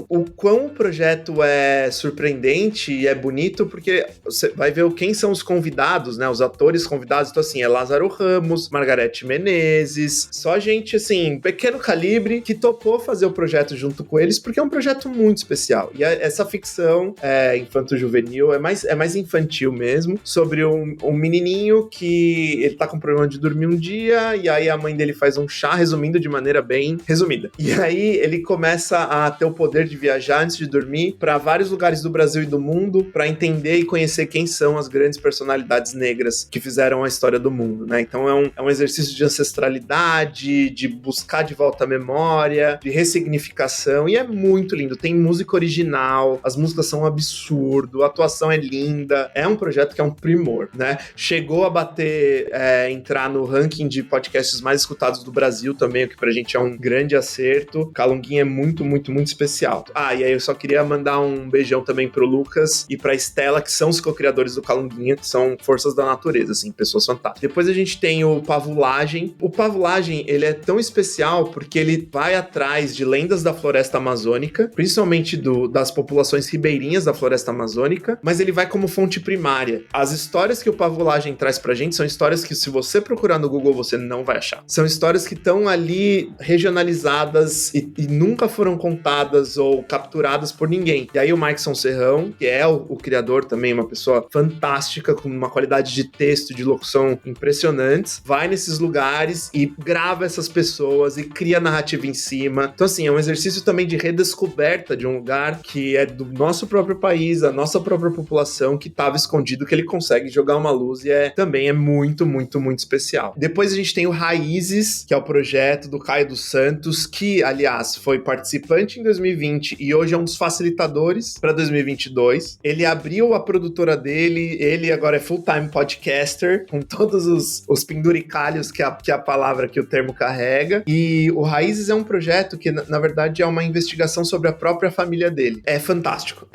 o quão o projeto é surpreendente e é bonito, porque você vai ver quem são os convidados, né? Os atores convidados, então assim, é Lázaro Ramos, Margarete Menezes, só gente, assim, pequeno calibre, que topou fazer o projeto junto com eles, porque é um projeto muito especial. E essa ficção infanto-juvenil, é mais infantil mesmo, sobre um menininho que ele tá com problema de dormir um dia, e aí a mãe dele faz um chá, resumindo de maneira bem resumida. E aí ele começa a ter o poder de viajar antes de dormir para vários lugares do Brasil e do mundo para entender e conhecer quem são as grandes personalidades negras que fizeram a história do mundo, né? Então é um exercício de ancestralidade, de buscar de volta a memória, de ressignificação, e é muito lindo. Tem música original, as músicas são um absurdo, a atuação é linda, é um projeto que é um primor, né? Chegou a entrar no ranking de podcasts mais escutados do Brasil também, o que pra gente é um grande acerto. Calunguinha é muito, muito, muito especial. E aí eu só queria mandar um beijão também pro Lucas e pra Estela, que são os co-criadores do Calunguinha, que são forças da natureza, assim, pessoas fantásticas. Depois a gente tem o Pavulagem. O Pavulagem, ele é tão especial porque ele vai atrás de lendas da floresta amazônica, principalmente das populações ribeirinhas da floresta amazônica, mas ele vai como fonte primária. As histórias que o Pavulagem traz pra gente são histórias que, se você procurar no Google, você não vai achar. São histórias que estão ali regionalizadas e nunca foram contadas ou capturadas por ninguém. E aí o Markson Serrão, que é o criador também, uma pessoa fantástica, com uma qualidade de texto, de locução impressionantes, vai nesses lugares e grava essas pessoas e cria narrativa em cima. Então assim, é um exercício também de redescoberta de um lugar que é do nosso próprio país, a nossa própria população, que estava escondido, que ele consegue jogar uma luz e também é muito, muito, muito especial. Depois a gente tem o Raízes, que é o projeto do Caio dos Santos, que, aliás, foi participante em 2020 e hoje é um dos facilitadores para 2022. Ele abriu a produtora dele, ele agora é full-time podcaster, com todos os penduricalhos que a palavra, que o termo carrega. E o Raízes é um projeto que, na verdade, é uma investigação sobre a própria família dele. É fantástico,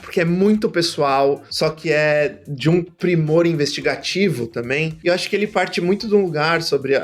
porque é muito pessoal, só que é de um primor investigativo também. E eu acho que ele parte muito de um lugar sobre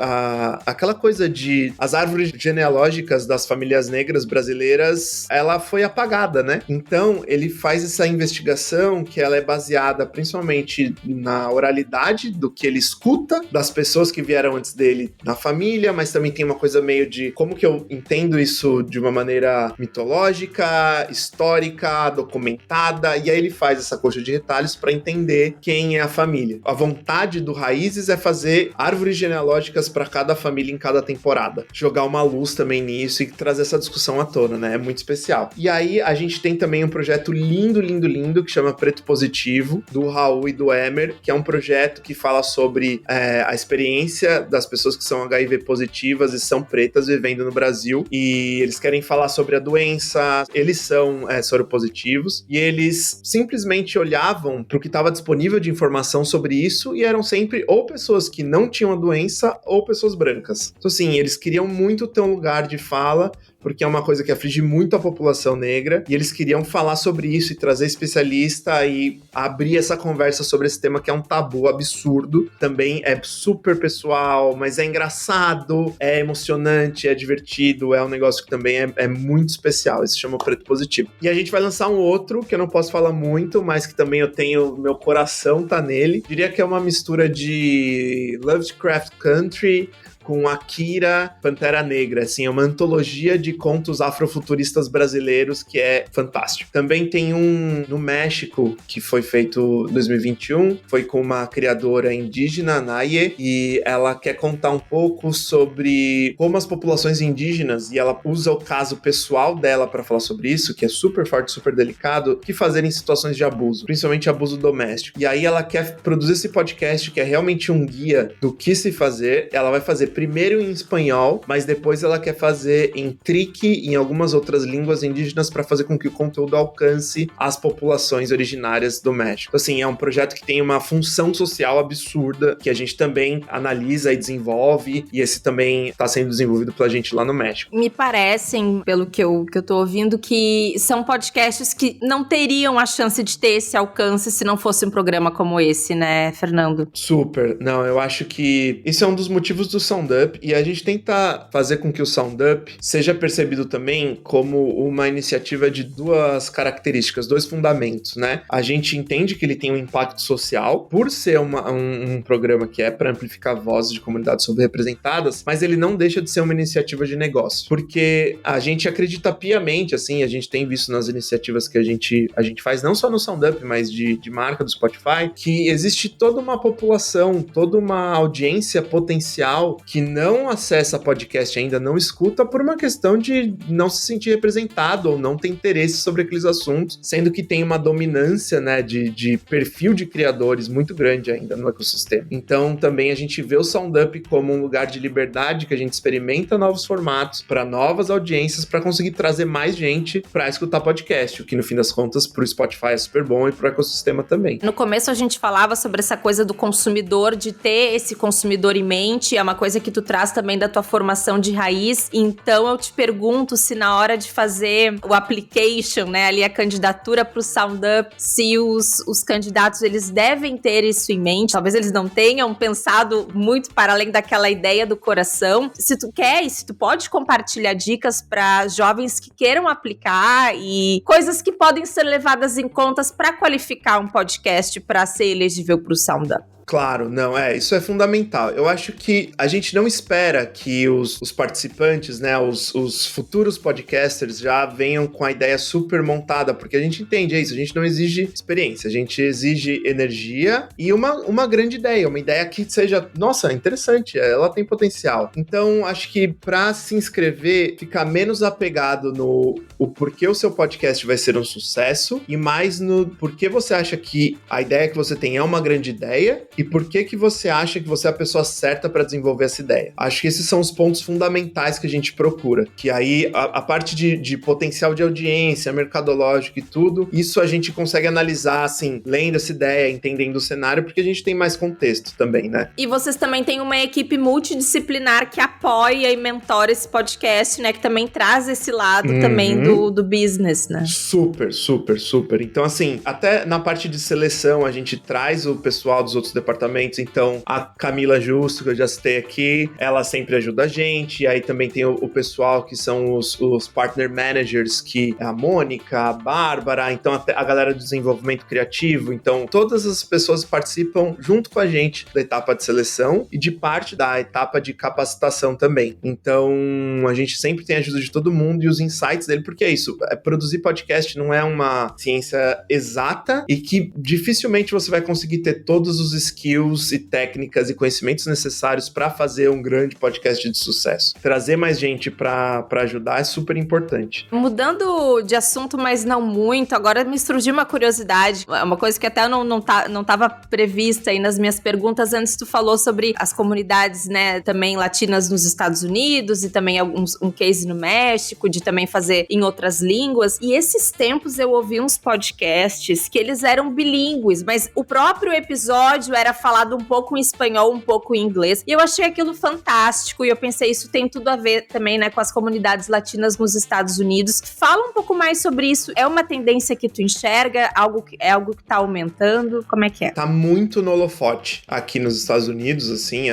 aquela coisa de as árvores genealógicas das famílias negras brasileiras, ela foi apagada, né? Então, ele faz essa investigação que ela é baseada principalmente na oralidade do que ele escuta das pessoas que vieram antes dele na família, mas também tem uma coisa meio de como que eu entendo isso de uma maneira mitológica, histórica, documentada, e aí ele faz essa coxa de retalhos para entender quem é a família. A vontade do Raízes é fazer árvores genealógicas para cada família em cada temporada. Jogar uma luz também nisso e trazer essa discussão à tona, né? É muito especial. E aí a gente tem também um projeto lindo, lindo, lindo, que chama Preto Positivo, do Raul e do Emer, que é um projeto que fala sobre a experiência das pessoas que são HIV positivas e são pretas vivendo no Brasil, e eles querem falar sobre a doença, eles são soropositivos, e eles simplesmente olhavam para o que estava disponível de informação sobre isso, e eram sempre ou pessoas que não tinham a doença, ou pessoas brancas. Então assim, eles queriam muito ter um lugar de fala, porque é uma coisa que aflige muito a população negra, e eles queriam falar sobre isso e trazer especialista e abrir essa conversa sobre esse tema que é um tabu absurdo. Também é super pessoal, mas é engraçado, é emocionante, é divertido, é um negócio que também é muito especial. Esse se chama Preto Positivo. E a gente vai lançar um outro, que eu não posso falar muito, mas que também eu tenho, meu coração tá nele. Diria que é uma mistura de Lovecraft Country com Akira Pantera Negra, assim, é uma antologia de contos afrofuturistas brasileiros que é fantástico. Também tem um no México, que foi feito em 2021, foi com uma criadora indígena, Naye, e ela quer contar um pouco sobre como as populações indígenas, e ela usa o caso pessoal dela para falar sobre isso, que é super forte, super delicado, que fazer em situações de abuso, principalmente abuso doméstico. E aí ela quer produzir esse podcast, que é realmente um guia do que se fazer. Ela vai fazer primeiro em espanhol, mas depois ela quer fazer em trique e em algumas outras línguas indígenas para fazer com que o conteúdo alcance as populações originárias do México. Assim, é um projeto que tem uma função social absurda, que a gente também analisa e desenvolve, e esse também está sendo desenvolvido pela gente lá no México. Me parecem, pelo que eu tô ouvindo, que são podcasts que não teriam a chance de ter esse alcance se não fosse um programa como esse, né, Fernando? Super. Não, eu acho que isso é um dos motivos do Sound Up, e a gente tenta fazer com que o Sound Up seja percebido também como uma iniciativa de duas características, dois fundamentos, né? A gente entende que ele tem um impacto social, por ser um programa que é para amplificar vozes de comunidades subrepresentadas, mas ele não deixa de ser uma iniciativa de negócio, porque a gente acredita piamente, assim, a gente tem visto nas iniciativas que a gente faz, não só no Sound Up, mas de marca do Spotify, que existe toda uma população, toda uma audiência potencial que não acessa podcast ainda, não escuta por uma questão de não se sentir representado ou não ter interesse sobre aqueles assuntos, sendo que tem uma dominância, né, de perfil de criadores muito grande ainda no ecossistema. Então, também a gente vê o Sound Up como um lugar de liberdade, que a gente experimenta novos formatos para novas audiências, para conseguir trazer mais gente para escutar podcast, o que no fim das contas pro Spotify é super bom e pro ecossistema também. No começo a gente falava sobre essa coisa do consumidor, de ter esse consumidor em mente, é uma coisa que tu traz também da tua formação de raiz. Então eu te pergunto se na hora de fazer o application, né, ali a candidatura pro Sound Up, se os candidatos eles devem ter isso em mente, talvez eles não tenham pensado muito para além daquela ideia do coração. Se tu quer e se tu pode compartilhar dicas para jovens que queiram aplicar e coisas que podem ser levadas em contas para qualificar um podcast para ser elegível pro Sound Up. Claro, não, isso é fundamental. Eu acho que a gente não espera que os participantes, né, os futuros podcasters já venham com a ideia super montada, porque a gente entende isso, a gente não exige experiência, a gente exige energia e uma grande ideia, uma ideia que seja, nossa, interessante, ela tem potencial. Então, acho que para se inscrever, ficar menos apegado no porquê o seu podcast vai ser um sucesso e mais no porquê você acha que a ideia que você tem é uma grande ideia e por que você acha que você é a pessoa certa para desenvolver essa ideia. Acho que esses são os pontos fundamentais que a gente procura, que aí a parte de potencial de audiência, mercadológico e tudo, isso a gente consegue analisar, assim, lendo essa ideia, entendendo o cenário, porque a gente tem mais contexto também, né? E vocês também têm uma equipe multidisciplinar que apoia e mentora esse podcast, né, que também traz esse lado também do business, né? Super, super, super. Então, assim, até na parte de seleção, a gente traz o pessoal dos outros departamentos. Então, a Camila Justo, que eu já citei aqui, ela sempre ajuda a gente. E aí também tem o pessoal que são os partner managers, que é a Mônica, a Bárbara, então até a galera do desenvolvimento criativo. Então, todas as pessoas participam junto com a gente da etapa de seleção e de parte da etapa de capacitação também. Então, a gente sempre tem a ajuda de todo mundo e os insights dele, porque é isso, produzir podcast não é uma ciência exata e que dificilmente você vai conseguir ter todos os skills e técnicas e conhecimentos necessários para fazer um grande podcast de sucesso. Trazer mais gente para ajudar é super importante. Mudando de assunto, mas não muito, agora me surgiu uma curiosidade, uma coisa que até não estava prevista aí nas minhas perguntas. Antes tu falou sobre as comunidades, né, também latinas nos Estados Unidos e também um case no México, de também fazer em outras línguas. E esses tempos eu ouvi uns podcasts que eles eram bilíngues, mas o próprio episódio era falado um pouco em espanhol, um pouco em inglês. E eu achei aquilo fantástico. E eu pensei, isso tem tudo a ver também, né, com as comunidades latinas nos Estados Unidos. Fala um pouco mais sobre isso. É uma tendência que tu enxerga? Algo que tá aumentando? Como é que é? Tá muito no holofote aqui nos Estados Unidos, assim,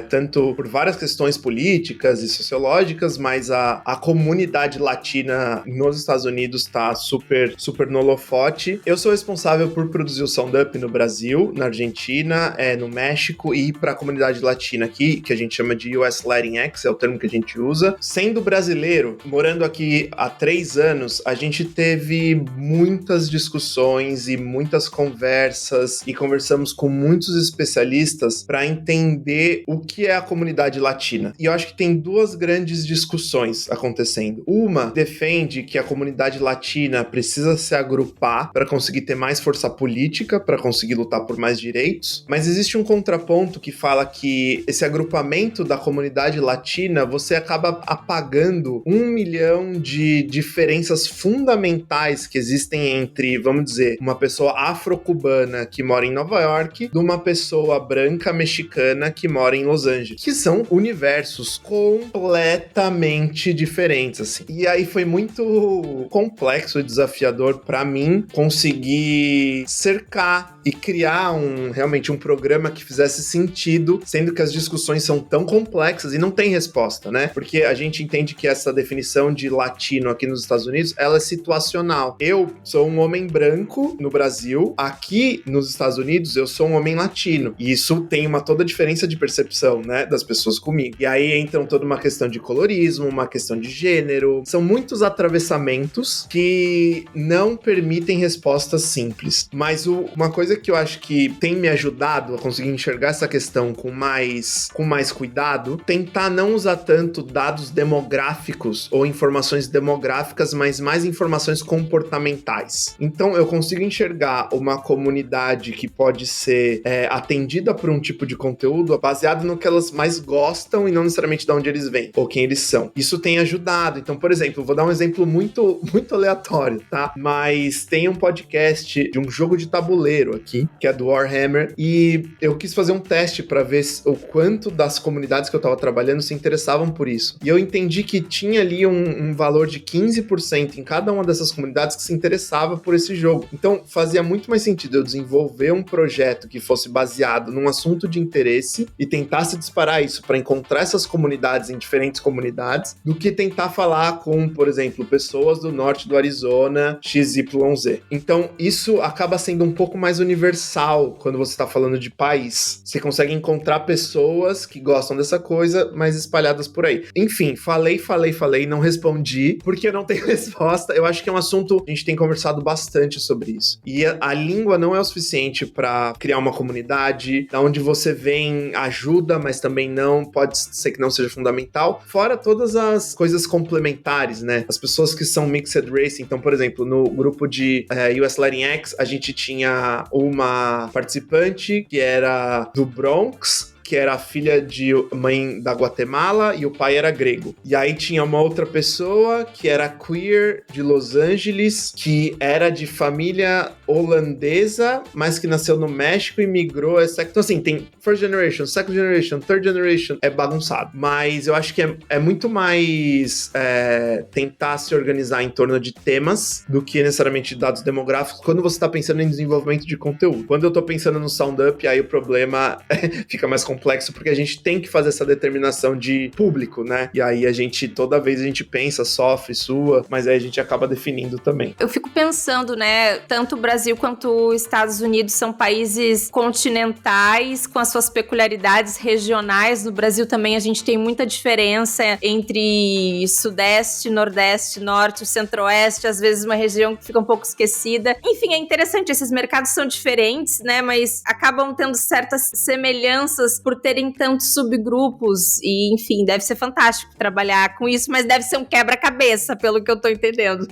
tanto por várias questões políticas e sociológicas, mas a comunidade latina nos Estados Unidos tá super, super no holofote. Eu sou responsável por produzir o Sound Up no Brasil, na Argentina, Latina, no México, e para a comunidade latina aqui, que a gente chama de US Latinx, é o termo que a gente usa. Sendo brasileiro, morando aqui há 3 anos, a gente teve muitas discussões e muitas conversas, e conversamos com muitos especialistas para entender o que é a comunidade latina. E eu acho que tem 2 grandes discussões acontecendo. Uma defende que a comunidade latina precisa se agrupar para conseguir ter mais força política, para conseguir lutar por mais direitos, mas existe um contraponto que fala que esse agrupamento da comunidade latina, você acaba apagando 1 milhão de diferenças fundamentais que existem entre, vamos dizer, uma pessoa afro-cubana que mora em Nova York de uma pessoa branca mexicana que mora em Los Angeles, que são universos completamente diferentes, assim. E aí foi muito complexo e desafiador para mim conseguir cercar e criar realmente um programa que fizesse sentido, sendo que as discussões são tão complexas e não tem resposta, né? Porque a gente entende que essa definição de latino aqui nos Estados Unidos, ela é situacional. Eu sou um homem branco no Brasil, aqui nos Estados Unidos eu sou um homem latino, e isso tem toda a diferença de percepção, né, das pessoas comigo. E aí entram toda uma questão de colorismo, uma questão de gênero, são muitos atravessamentos que não permitem respostas simples. Mas uma coisa que eu acho que tem me ajudado a conseguir enxergar essa questão com mais cuidado, tentar não usar tanto dados demográficos ou informações demográficas, mas mais informações comportamentais. Então eu consigo enxergar uma comunidade que pode ser atendida por um tipo de conteúdo baseado no que elas mais gostam e não necessariamente de onde eles vêm ou quem eles são. Isso tem ajudado. Então, por exemplo, vou dar um exemplo muito, muito aleatório, tá? Mas tem um podcast de um jogo de tabuleiro aqui, que é do Warhammer, e eu quis fazer um teste para ver o quanto das comunidades que eu tava trabalhando se interessavam por isso. E eu entendi que tinha ali um valor de 15% em cada uma dessas comunidades que se interessava por esse jogo. Então, fazia muito mais sentido eu desenvolver um projeto que fosse baseado num assunto de interesse e tentasse disparar isso para encontrar essas comunidades em diferentes comunidades, do que tentar falar com, por exemplo, pessoas do norte do Arizona, XYZ. Então, isso acaba sendo um pouco mais universal quando você está falando de país. Você consegue encontrar pessoas que gostam dessa coisa, mas espalhadas por aí. Enfim, falei, não respondi, porque eu não tenho resposta. Eu acho que é um assunto, a gente tem conversado bastante sobre isso. E a língua não é o suficiente para criar uma comunidade, da onde você vem ajuda, mas também não, pode ser que não seja fundamental. Fora todas as coisas complementares, né? As pessoas que são mixed race, então, por exemplo, no grupo de US Latinx, a gente tinha uma participante que era do Bronx, que era a filha de mãe da Guatemala e o pai era grego. E aí tinha uma outra pessoa que era queer de Los Angeles, que era de família holandesa, mas que nasceu no México e migrou. Então assim, tem first generation, second generation, third generation, é bagunçado. Mas eu acho que é muito mais tentar se organizar em torno de temas do que necessariamente dados demográficos quando você está pensando em desenvolvimento de conteúdo. Quando eu estou pensando no Sound Up, aí o problema fica mais complexo, porque a gente tem que fazer essa determinação de público, né? E aí toda vez a gente pensa, sofre, sua, mas aí a gente acaba definindo também. Eu fico pensando, né, tanto o Brasil quanto os Estados Unidos são países continentais, com as suas peculiaridades regionais. No Brasil também a gente tem muita diferença entre Sudeste, Nordeste, Norte, o Centro-Oeste, às vezes uma região que fica um pouco esquecida. Enfim, é interessante, esses mercados são diferentes, né, mas acabam tendo certas semelhanças por terem tantos subgrupos e, enfim, deve ser fantástico trabalhar com isso, mas deve ser um quebra-cabeça, pelo que eu tô entendendo.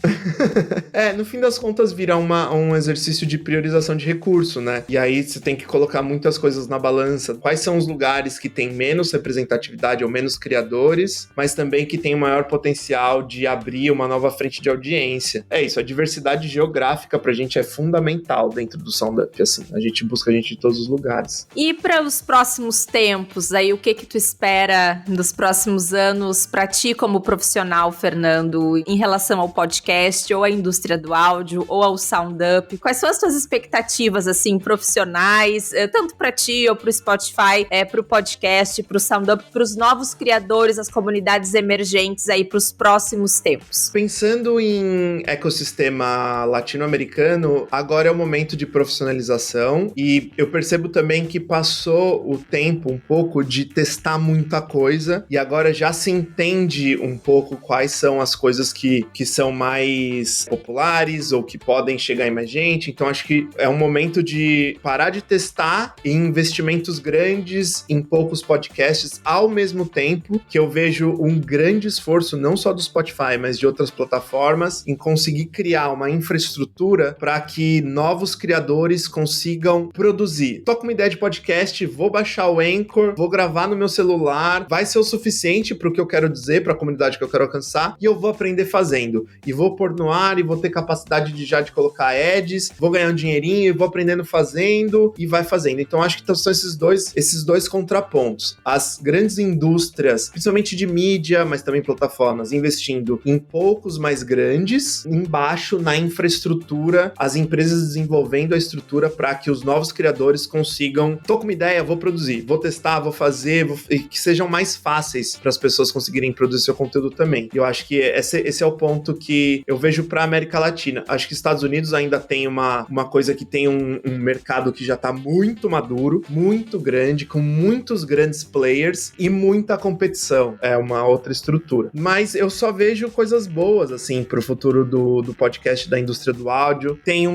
No fim das contas vira um exercício de priorização de recurso, né? E aí você tem que colocar muitas coisas na balança. Quais são os lugares que têm menos representatividade ou menos criadores, mas também que tem o maior potencial de abrir uma nova frente de audiência. É isso, a diversidade geográfica pra gente é fundamental dentro do Sound Up, assim. A gente busca gente de todos os lugares. E para os próximos próximos tempos, aí o que tu espera nos próximos anos pra ti como profissional, Fernando, em relação ao podcast, ou à indústria do áudio, ou ao SoundUp? Quais são as tuas expectativas, assim, profissionais, tanto pra ti ou pro Spotify, pro podcast, pro SoundUp, pros novos criadores, as comunidades emergentes aí pros próximos tempos? Pensando em ecossistema latino-americano, agora é o momento de profissionalização e eu percebo também que passou o tempo um pouco de testar muita coisa e agora já se entende um pouco quais são as coisas que são mais populares ou que podem chegar em mais gente. Então acho que é um momento de parar de testar em investimentos grandes em poucos podcasts ao mesmo tempo, que eu vejo um grande esforço não só do Spotify, mas de outras plataformas em conseguir criar uma infraestrutura para que novos criadores consigam produzir. Tô com uma ideia de podcast, vou baixar o Anchor, vou gravar no meu celular, vai ser o suficiente para o que eu quero dizer, para a comunidade que eu quero alcançar, e eu vou aprender fazendo. E vou pôr no ar, e vou ter capacidade de colocar ads, vou ganhar um dinheirinho, e vou aprendendo fazendo, e vai fazendo. Então acho que são esses dois contrapontos. As grandes indústrias, principalmente de mídia, mas também plataformas, investindo em poucos mais grandes, embaixo na infraestrutura, as empresas desenvolvendo a estrutura para que os novos criadores consigam, tô com uma ideia, vou produzir, vou testar, vou fazer, e que sejam mais fáceis para as pessoas conseguirem produzir seu conteúdo também. E eu acho que esse é o ponto que eu vejo para a América Latina. Acho que Estados Unidos ainda tem uma coisa que tem um mercado que já está muito maduro, muito grande, com muitos grandes players e muita competição. É uma outra estrutura. Mas eu só vejo coisas boas, assim, pro futuro do podcast da indústria do áudio. Tem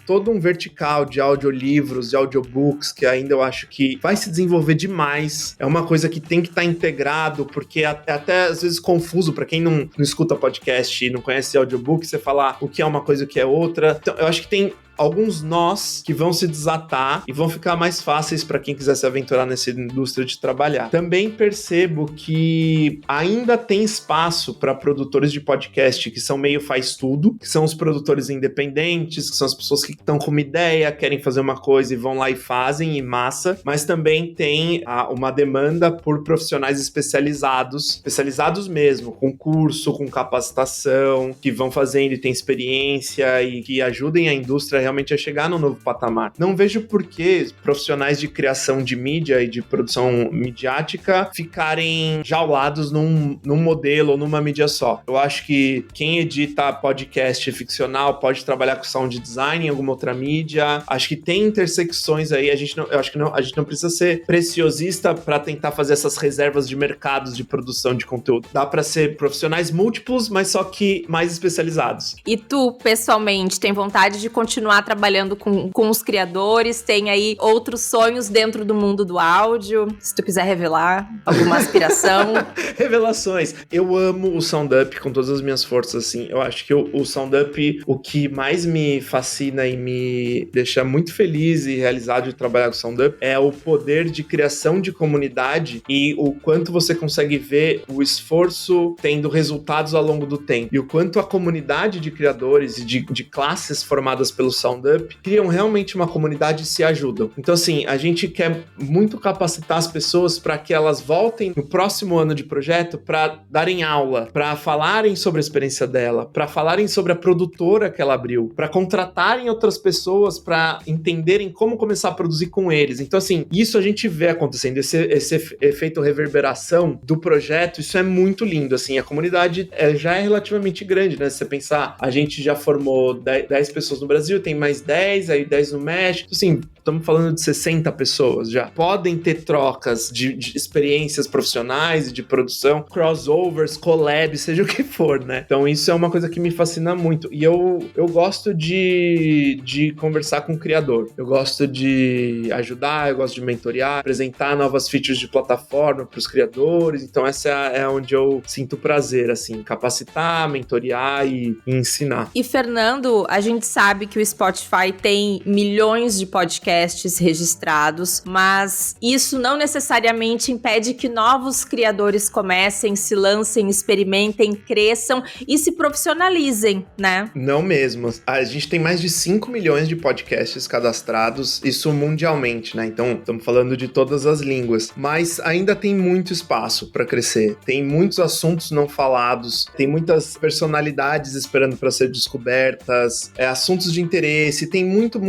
todo um vertical de audiolivros, de audiobooks, que ainda eu acho que vai se desenvolver demais. É uma coisa que tem que estar integrado, porque é até às vezes confuso para quem não escuta podcast e não conhece audiobook, você falar o que é uma coisa e o que é outra. Então, eu acho que tem alguns nós que vão se desatar e vão ficar mais fáceis para quem quiser se aventurar nessa indústria de trabalhar. Também percebo que ainda tem espaço para produtores de podcast que são meio faz tudo, que são os produtores independentes, que são as pessoas que estão com uma ideia, querem fazer uma coisa e vão lá e fazem, em massa, mas também tem uma demanda por profissionais especializados mesmo, com curso, com capacitação, que vão fazendo e têm experiência e que ajudem a indústria realmente a chegar no novo patamar. Não vejo por que profissionais de criação de mídia e de produção midiática ficarem jaulados num modelo ou numa mídia só. Eu acho que quem edita podcast ficcional pode trabalhar com sound design em alguma outra mídia. Acho que tem intersecções aí. Eu acho que a gente não precisa ser preciosista para tentar fazer essas reservas de mercados de produção de conteúdo. Dá para ser profissionais múltiplos, mas só que mais especializados. E tu, pessoalmente, tem vontade de continuar trabalhando com os criadores? Tem aí outros sonhos dentro do mundo do áudio? Se tu quiser revelar alguma aspiração. Revelações. Eu amo o SoundUp com todas as minhas forças, assim. Eu acho que o SoundUp, o que mais me fascina e me deixa muito feliz e realizado de trabalhar com o SoundUp é o poder de criação de comunidade e o quanto você consegue ver o esforço tendo resultados ao longo do tempo. E o quanto a comunidade de criadores e de classes formadas pelo SoundUp criam realmente uma comunidade e se ajudam. Então, assim, a gente quer muito capacitar as pessoas para que elas voltem no próximo ano de projeto para darem aula, para falarem sobre a experiência dela, para falarem sobre a produtora que ela abriu, para contratarem outras pessoas para entenderem como começar a produzir com eles. Então, assim, isso a gente vê acontecendo, esse efeito reverberação do projeto, isso é muito lindo, assim, a comunidade já é relativamente grande, né? Se você pensar, a gente já formou 10 pessoas no Brasil, tem mais 10, aí 10 no México, assim, estamos falando de 60 pessoas já. Podem ter trocas de experiências profissionais e de produção, crossovers, collabs, seja o que for, né? Então isso é uma coisa que me fascina muito. E eu gosto de conversar com o criador. Eu gosto de ajudar, eu gosto de mentorear, apresentar novas features de plataforma para os criadores. Então essa é onde eu sinto prazer, assim, capacitar, mentorear e ensinar. E Fernando, a gente sabe que o Spotify tem milhões de podcasts podcasts registrados, mas isso não necessariamente impede que novos criadores comecem, se lancem, experimentem, cresçam e se profissionalizem, né? Não mesmo. A gente tem mais de 5 milhões de podcasts cadastrados, isso mundialmente, né? Então, estamos falando de todas as línguas. Mas ainda tem muito espaço para crescer. Tem muitos assuntos não falados, tem muitas personalidades esperando para ser descobertas, assuntos de interesse, tem muito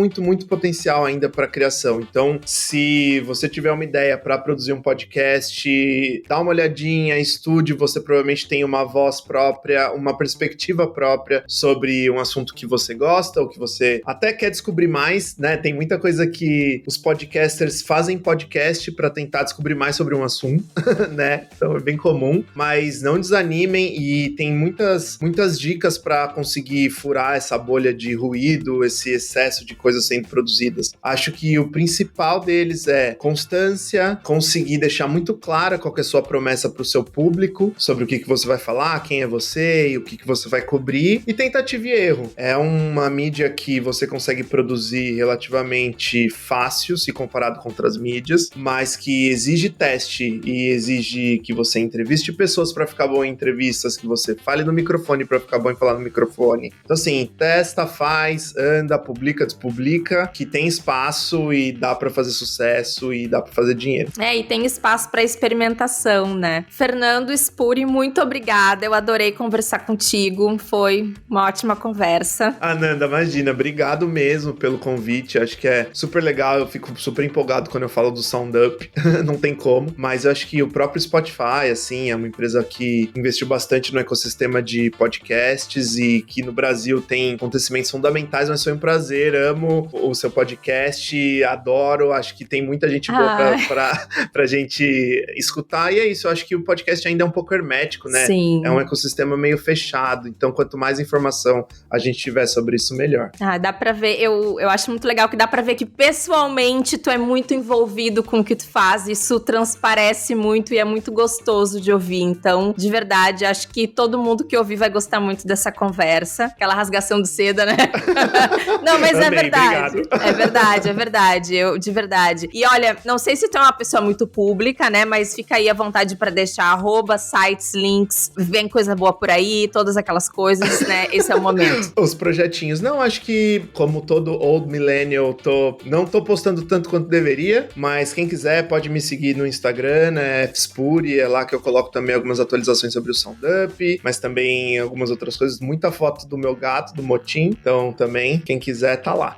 potencial ainda para criação. Então, se você tiver uma ideia para produzir um podcast, dá uma olhadinha, estude, você provavelmente tem uma voz própria, uma perspectiva própria sobre um assunto que você gosta ou que você até quer descobrir mais, né? Tem muita coisa que os podcasters fazem podcast para tentar descobrir mais sobre um assunto, né? Então é bem comum, mas não desanimem e tem muitas dicas para conseguir furar essa bolha de ruído, esse excesso de coisas sendo produzidas. Acho que o principal deles é constância, conseguir deixar muito clara qual que é a sua promessa para o seu público, sobre o que você vai falar, quem é você e o que você vai cobrir, e tentativa e erro. É uma mídia que você consegue produzir relativamente fácil se comparado com outras mídias, mas que exige teste e exige que você entreviste pessoas para ficar bom em entrevistas, que você fale no microfone para ficar bom em falar no microfone. Então assim, testa, faz, anda, publica, despublica, que tem espaço e dá para fazer sucesso e dá para fazer dinheiro. E tem espaço para experimentação, né? Fernando Spuri, muito obrigada, eu adorei conversar contigo, foi uma ótima conversa. Ananda, imagina, obrigado mesmo pelo convite, acho que é super legal, eu fico super empolgado quando eu falo do SoundUp, não tem como, mas eu acho que o próprio Spotify, assim, é uma empresa que investiu bastante no ecossistema de podcasts e que no Brasil tem acontecimentos fundamentais, mas foi um prazer, amo o seu podcast, adoro, acho que tem muita gente boa pra gente escutar, e é isso, eu acho que o podcast ainda é um pouco hermético, né? Sim. É um ecossistema meio fechado, então quanto mais informação a gente tiver sobre isso, melhor. Dá pra ver, eu acho muito legal que dá pra ver que pessoalmente tu é muito envolvido com o que tu faz, isso transparece muito e é muito gostoso de ouvir, então, de verdade, acho que todo mundo que ouvir vai gostar muito dessa conversa, aquela rasgação de seda, né? Não, mas é verdade, é verdade, de verdade. E olha, não sei se tu é uma pessoa muito pública, né, mas fica aí à vontade pra deixar @sites, links, vem coisa boa por aí, todas aquelas coisas, né, esse é o momento. Os projetinhos, não, acho que como todo old millennial, não tô postando tanto quanto deveria, mas quem quiser pode me seguir no Instagram, né, Fspuri, é lá que eu coloco também algumas atualizações sobre o SoundUp, mas também algumas outras coisas, muita foto do meu gato, do Motim, então também, quem quiser tá lá.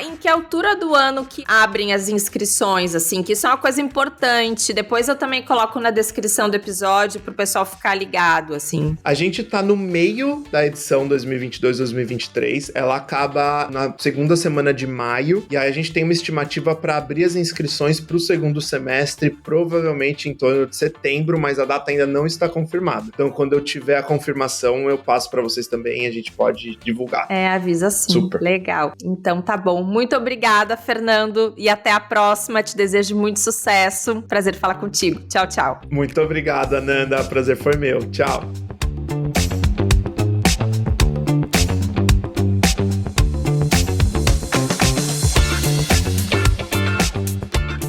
Em que altura do ano que abrem as inscrições, assim, que isso é uma coisa importante, depois eu também coloco na descrição do episódio pro pessoal ficar ligado, assim. A gente tá no meio da edição 2022-2023, ela acaba na segunda semana de maio, e aí a gente tem uma estimativa para abrir as inscrições pro segundo semestre, provavelmente em torno de setembro, mas a data ainda não está confirmada. Então, quando eu tiver a confirmação, eu passo para vocês também, a gente pode divulgar. Avisa sim. Super. Legal. Então tá bom. Muito obrigada, Fernando, e até a próxima. Te desejo muito sucesso. Prazer falar contigo. Tchau, tchau. Muito obrigado, Ananda. Prazer foi meu. Tchau.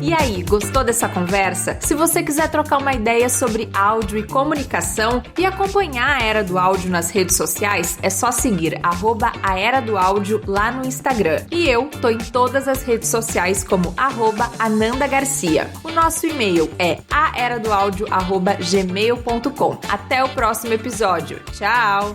E aí, gostou dessa conversa? Se você quiser trocar uma ideia sobre áudio e comunicação e acompanhar a Era do Áudio nas redes sociais, é só seguir @aeradoaudio lá no Instagram. E eu tô em todas as redes sociais como @AnandaGarcia. O nosso e-mail é aeradoaudio@gmail.com. Até o próximo episódio. Tchau!